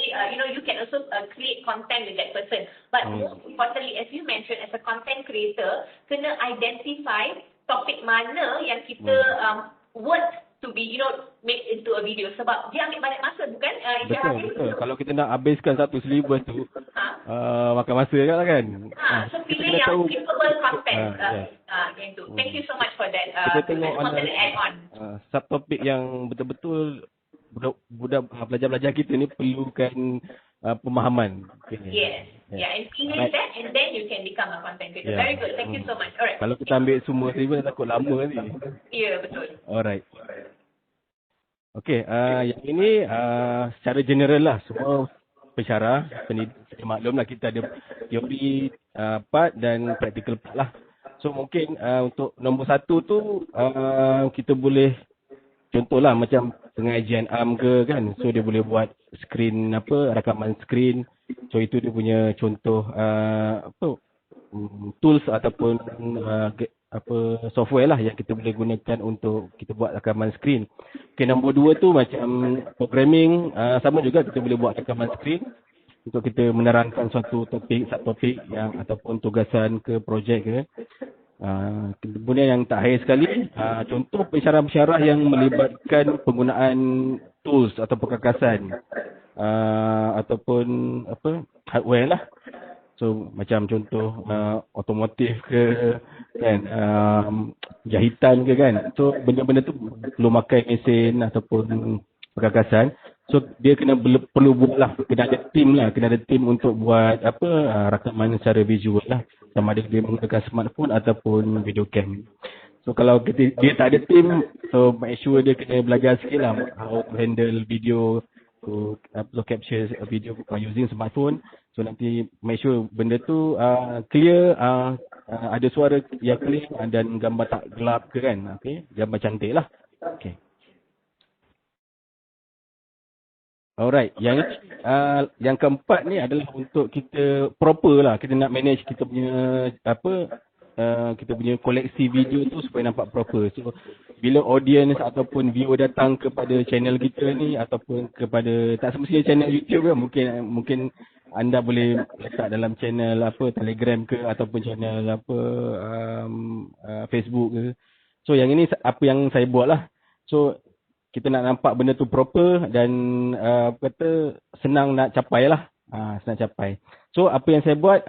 you can also create content with that person. But most importantly, as you mentioned, as a content creator, kena identify topik mana yang kita want to be, made into a video. Sebab dia ambil banyak masa, bukan? Betul. Kalau kita nak habiskan satu syllabus tu, makan masa kan? So pilih yang capable content. Gitu. Thank you so much for that. Kita tengok add on. Subtopik yang betul-betul budak pelajar-pelajar kita ni perlukan pemahaman. Okay. Yes. Yeah, and finish that, and then you can become a content creator. Very good. Thank you so much. Alright. Kalau kita ambil semua syllabus, takut lama nanti. Ya, betul. Alright. Okey, yang ini secara general lah, semua pensyarah, pendidik, maklum lah kita ada teori part dan practical part lah. So mungkin untuk nombor 1 tu kita boleh contohlah macam pengajian AM ke kan, so dia boleh buat screen rakaman screen. So itu dia punya contoh tools ataupun software lah yang kita boleh gunakan untuk kita buat rakaman screen. Okay, nombor 2 tu macam programming, sama juga kita boleh buat rakaman screen untuk kita menerangkan suatu topik, subtopik yang ataupun tugasan ke projek ke. Kemudian yang terakhir sekali, contoh pensyarah-pensyarah yang melibatkan penggunaan tools atau perkakasan ataupun hardware lah. So macam contoh otomotif ke kan, jahitan ke kan. So benda-benda tu perlu pakai mesin ataupun perkakasan. So dia perlu buat lah, kena ada tim untuk buat rakaman secara visual lah. Sama ada dia menggunakan smartphone ataupun video cam. So kalau dia tak ada tim, so make sure dia kena belajar sikit lah how to handle video, to capture video using smartphone. So nanti make sure benda tu clear, ada suara yang clear dan gambar tak gelap ke kan. Okay, gambar cantik lah. Okay. Alright, yang keempat ni adalah untuk kita proper lah, kita nak manage kita punya kita punya koleksi video tu supaya nampak proper. So bila audience ataupun viewer datang kepada channel kita ni ataupun kepada, tak semestinya channel YouTube ke, mungkin anda boleh letak dalam channel apa Telegram ke ataupun channel apa Facebook ke. So yang ini apa yang saya buat lah. So kita nak nampak benda tu proper dan kata senang nak capai lah. Senang capai. So apa yang saya buat,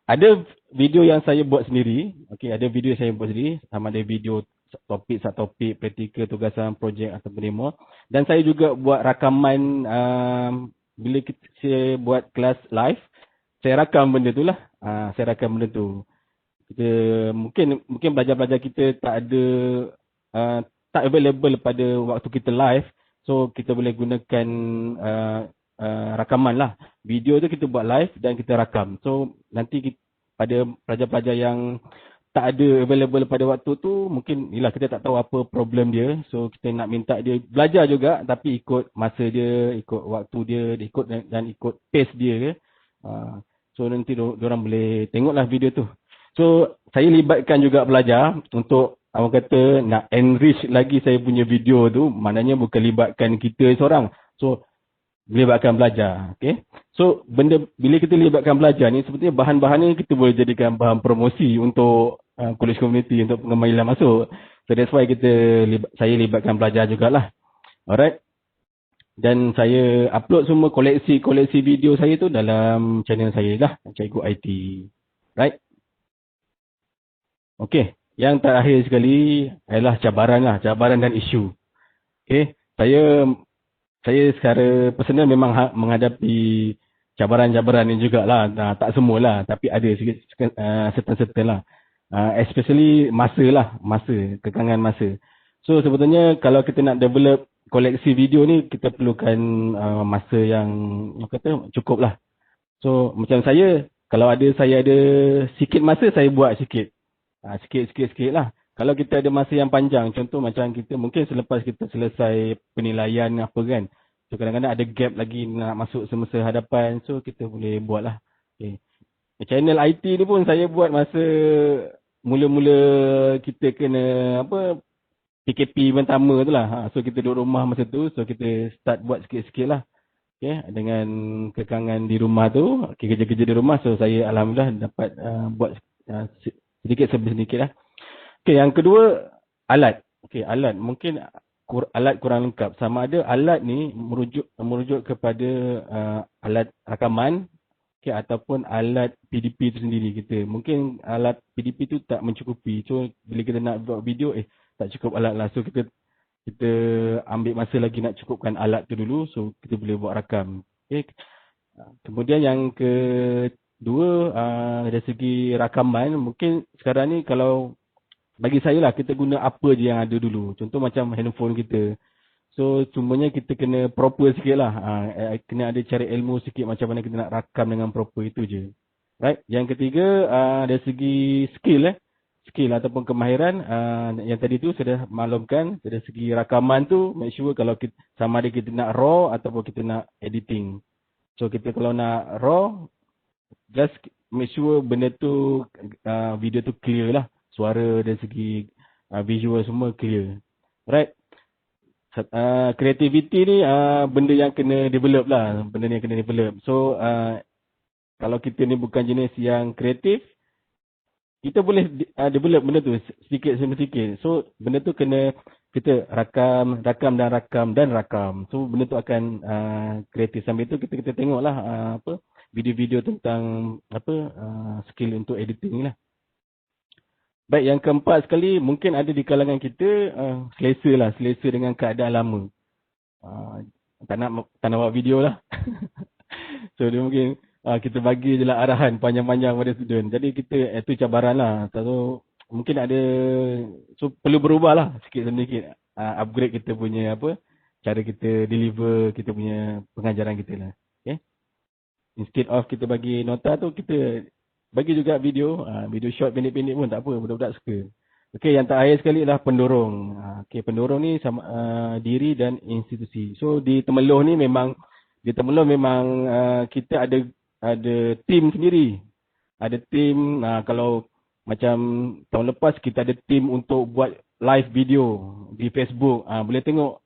ada video yang saya buat sendiri. Okey, ada video yang saya buat sendiri, sama ada video topik, subtopik, praktikal, tugasan, projek atau demo. Dan saya juga buat rakaman bila saya buat kelas live, saya rakam benda tu lah. Saya rakam benda tu. Kita mungkin pelajar-pelajar kita tak ada tak available pada waktu kita live, so kita boleh gunakan rakaman lah. Video tu kita buat live dan kita rakam. So nanti pada pelajar-pelajar yang tak ada available pada waktu tu, mungkin yelah kita tak tahu apa problem dia. So kita nak minta dia belajar juga tapi ikut masa dia, ikut waktu dia, ikut pace dia ke. So nanti diorang boleh tengoklah video tu. So saya libatkan juga pelajar untuk orang kata nak enrich lagi saya punya video tu, maknanya bukan libatkan kita seorang. So libatkan pelajar. Okay. So bila kita libatkan pelajar ni, sebetulnya bahan-bahan ni kita boleh jadikan bahan promosi untuk college community, untuk pengembalian masuk. So that's why saya libatkan pelajar jugalah. Alright. Dan saya upload semua koleksi video saya tu dalam channel saya lah, Cikgu IT. Right. Okay. Yang terakhir sekali adalah cabaran dan isu. Okay. Saya secara personal memang menghadapi cabaran-cabaran ni jugalah. Tak semualah, tapi ada sikit certain lah. Especially masa, kekangan masa. So sebetulnya kalau kita nak develop koleksi video ni, kita perlukan masa yang kata cukup lah. So macam saya, kalau saya ada sikit masa, saya buat sikit. Sikit lah. Kalau kita ada masa yang panjang, contoh macam kita mungkin selepas kita selesai penilaian apa kan, so kadang-kadang ada gap lagi nak masuk semester hadapan, so kita boleh buat lah. Okay. Channel IT ni pun saya buat masa mula-mula kita kena PKP pertama tu lah. So kita duduk rumah masa tu, so kita start buat sikit-sikit lah. Okay. Dengan kekangan di rumah tu, kerja-kerja di rumah, so saya alhamdulillah dapat buat sedikit lah. Okay, yang kedua, alat. Okay, alat. Mungkin alat kurang lengkap. Sama ada alat ni merujuk kepada alat rakaman, okay, ataupun alat PDP tu sendiri kita. Mungkin alat PDP tu tak mencukupi. So, bila kita nak buat video, tak cukup alat lah. So, kita ambil masa lagi nak cukupkan alat tu dulu. So, kita boleh buat rakam. Okay. Kemudian yang kedua, dari segi rakaman, mungkin sekarang ni kalau bagi saya lah, kita guna apa je yang ada dulu. Contoh macam handphone kita. So cumanya kita kena proper sikit lah. Kena ada cari ilmu sikit macam mana kita nak rakam dengan proper, itu je. Right. Yang ketiga, dari segi skill ataupun kemahiran, yang tadi tu sudah maklumkan. Dari segi rakaman tu, make sure kalau sama ada kita nak raw ataupun kita nak editing. So kita kalau nak raw, just make sure benda tu, video tu clear lah. Suara dari segi visual semua clear. Right. Creativity ni benda yang kena develop lah. So kalau kita ni bukan jenis yang kreatif, kita boleh develop benda tu sedikit demi sedikit. So benda tu kena kita rakam. So benda tu akan kreatif. Sambil tu kita tengoklah video-video tentang skill untuk editing lah. Baik, yang keempat sekali, mungkin ada di kalangan kita selesa dengan keadaan lama. Tak nak buat video lah. So dia mungkin kita bagi je lah arahan panjang-panjang pada student. Jadi itu cabaran lah. So mungkin ada, so perlu berubah lah sikit-sedikit. Upgrade kita punya cara kita deliver kita punya pengajaran kita lah. Okay. Instead of kita bagi nota tu, kita bagi juga video short pendek-pendek pun tak apa, budak-budak suka. Okey, yang terakhir sekali adalah pendorong. Okey, pendorong ni sama diri dan institusi. So di Temeloh ni memang kita ada tim sendiri. Ada tim, kalau macam tahun lepas kita ada team untuk buat live video di Facebook. Boleh tengok.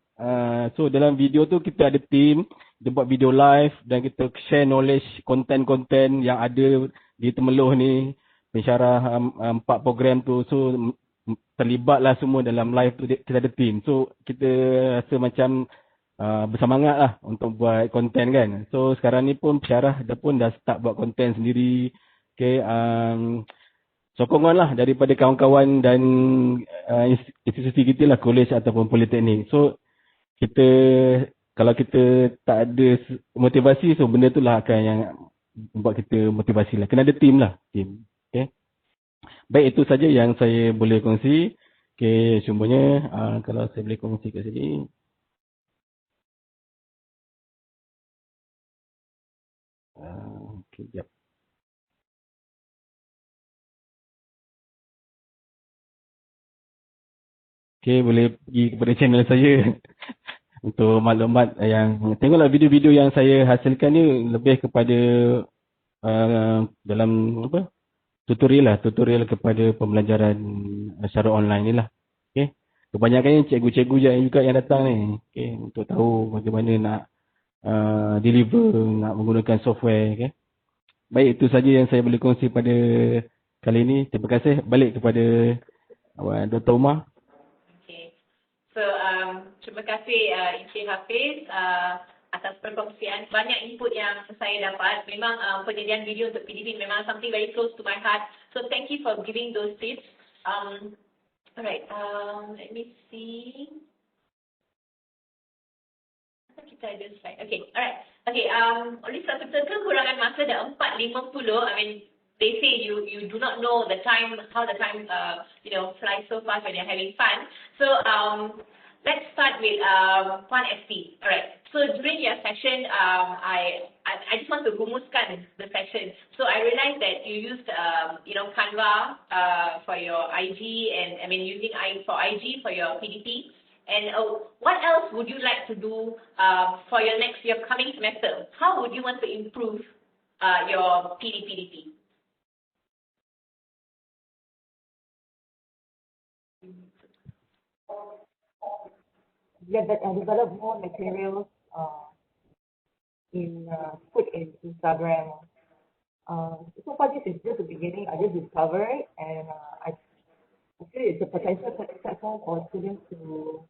So dalam video tu kita ada team, kita buat video live dan kita share knowledge, konten-konten yang ada di Temeloh ni, pensyarah 4 program tu. So terlibatlah semua dalam live tu, kita ada team. So kita rasa macam bersemangat lah untuk buat konten kan. So sekarang ni pun pensyarah dah start buat konten sendiri. Okay, sokongan lah daripada kawan-kawan dan institusi kita lah, college ataupun politeknik. So kita, kalau kita tak ada motivasi, so benda tu lah akan yang buat kita motivasi lah. Kena ada team lah, team. Okay. Baik, itu saja yang saya boleh kongsi. Okay, semuanya kalau saya boleh kongsi kat sini. Okay, jap. Okay, boleh pergi kepada channel saya untuk maklumat yang, tengoklah video-video yang saya hasilkan ni lebih kepada dalam apa, tutorial kepada pembelajaran secara online ni lah. Okay. Kebanyakannya cikgu-cikgu juga yang datang ni. Okay, untuk tahu bagaimana nak deliver, nak menggunakan software. Okay. Baik, itu saja yang saya boleh kongsi pada kali ini. Terima kasih. Balik kepada Dr. Umar. So, terima kasih Encik Hafiz atas perkongsian. Banyak input yang saya dapat. Memang penyediaan video untuk PDP memang something very close to my heart. So, thank you for giving those tips. Alright, let me see. Kita ada slide. Okay, alright. Okay, oleh sebab kita kekurangan masa dah 4:50. I mean, they say you do not know the time, how the time flies so fast when you're having fun. So let's start with Puan SP. Alright. So during your session, I just want to rumuskan the session. So I realized that you used Canva for your IG, and I mean using for IG for your PDP. And what else would you like to do for your coming semester? How would you want to improve your PDP? Yeah, that develop more materials put in Instagram. So far this is just the beginning. I just discovered, and I feel it's a potential platform for students to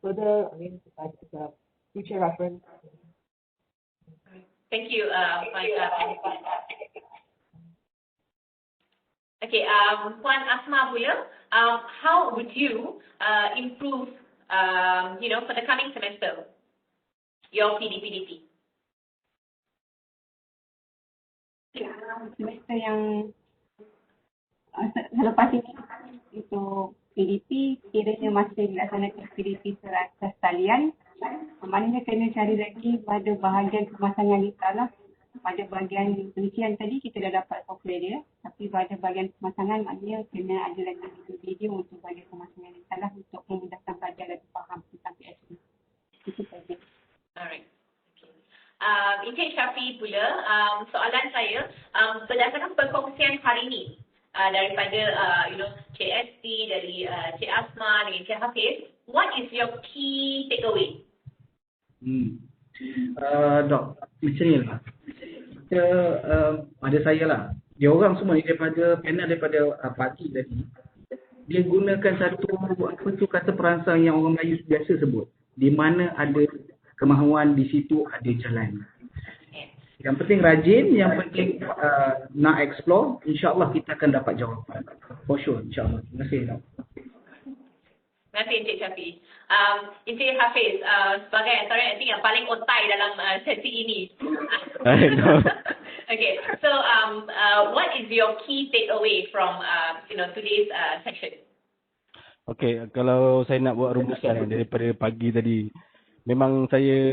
further, as a future reference. Thank you, Okay, Puan Asma pula, how would you improve, for the coming semester, your PDP? Semester yang selepas ini untuk PDP, kiranya masih dilaksanakan PDP teratas talian, maknanya kena cari lagi pada bahagian pemasangan data lah. Pada bahagian penelitian tadi kita dah dapat software dia, tapi pada bahagian pemasangan maknanya kena ada lagi video untuk bahagian pemasangan data lah, untuk memudahkan pelajar lebih faham tentang PSP. Itu saja. Alright. Encik Syafi pula, soalan saya, berdasarkan perkongsian hari ini, daripada Cik Esti, dari Cik Asma dengan Cik Hafiz, what is your key takeaway? Dok, macam ni lah. Kita, pada saya lah, dia orang semua ni daripada panel, daripada parti tadi, dia gunakan satu kata perangsang yang orang Melayu biasa sebut, di mana ada kemahuan, di situ ada jalan. Yang penting rajin, yang penting nak explore, insyaAllah kita akan dapat jawapan. For sure, insyaAllah. Terima kasih. Terima kasih Encik Syafi. Encik Hafiz, sebagai antara yang paling otai dalam sesi ini. Okay, so what is your key takeaway from today's session? Okay, kalau saya nak buat rumusan daripada pagi tadi, memang saya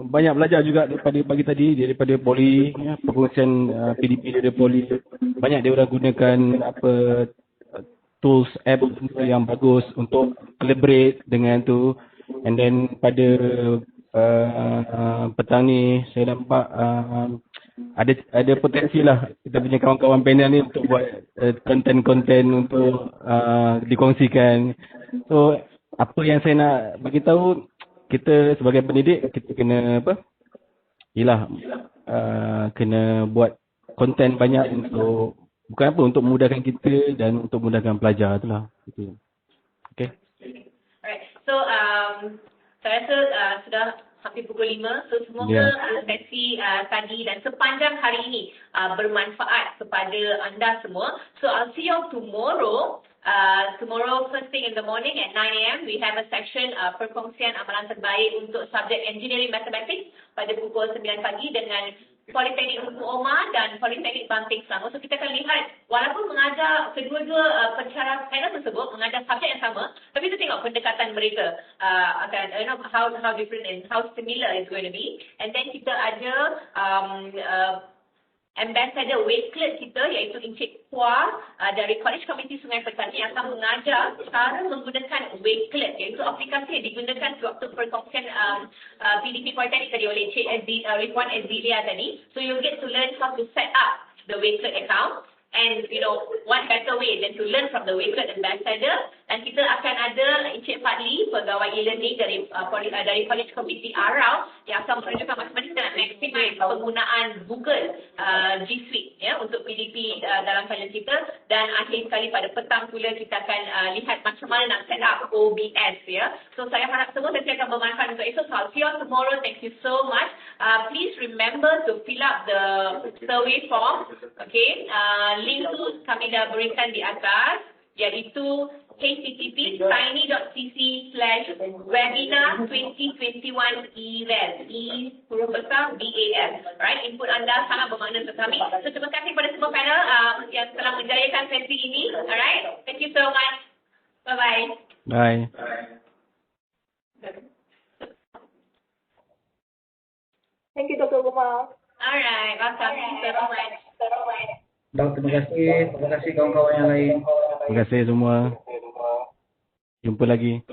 banyak belajar juga daripada pagi tadi, daripada Poli, perkongsian PDP dari Poli. Banyak dia orang gunakan tools, app yang bagus untuk collaborate dengan tu. And then pada petang ni saya nampak ada potensi lah kita punya kawan-kawan panel ni untuk buat konten-konten untuk dikongsikan. So apa yang saya nak bagi tahu, kita sebagai pendidik kita kena apa? Kena buat konten banyak untuk bukan apa, untuk memudahkan kita dan untuk memudahkan pelajar itulah. Gitu. Okay. Alright. So saya rasa sudah hampir pukul 5. So semoga sesi tadi dan sepanjang hari ini bermanfaat kepada anda semua. So I'll see you all tomorrow. Tomorrow first thing in the morning at 9 AM we have a section perkongsian amalan terbaik untuk subjek engineering mathematics pada pukul 9 pagi dengan Politeknik Hukum Omar dan Politeknik Banting Selangor. So kita akan lihat walaupun mengajar kedua-dua pensyarah panel tersebut mengajar subjek yang sama, tapi kita tengok pendekatan mereka akan how different and how similar it's going to be. And then kita ada Ambassador Wakelet kita iaitu Encik Puah dari College Committee Sungai Petani yang akan mengajar cara menggunakan Wakelet, iaitu aplikasi yang digunakan waktu perkongsian PDP Politeknik tadi oleh Encik Ridwan Azilia tadi. So you'll get to learn how to set up the Wakelet account. And what better way than to learn from the Wakelet Ambassador. Dan kita akan ada Encik Fadli, pegawai e-learning dari College Committee Arau yang akan menunjukkan macam mana kita nak maximize penggunaan Google G Suite untuk PDP dalam kajian kita. Dan akhir sekali pada petang pula kita akan lihat macam mana nak set up OBS So saya harap semua sesi akan bermanfaat untuk esok. So I'll see you all tomorrow. Thank you so much. Please remember to fill up the survey form. Okay. Link tu kami dah berikan di atas, iaitu http://tiny.cc/webinar 2021 EVAL, huruf besar BAL. Right, input anda sangat bermakna untuk kami. So terima kasih kepada semua panel yang telah menjayakan sesi ini. Alright, thank you so much. Bye-bye. Bye. Thank you, Dr. Kumar. Alright, welcome. Thank you so much. Terima kasih kawan-kawan yang lain. Terima kasih semua. Jumpa lagi.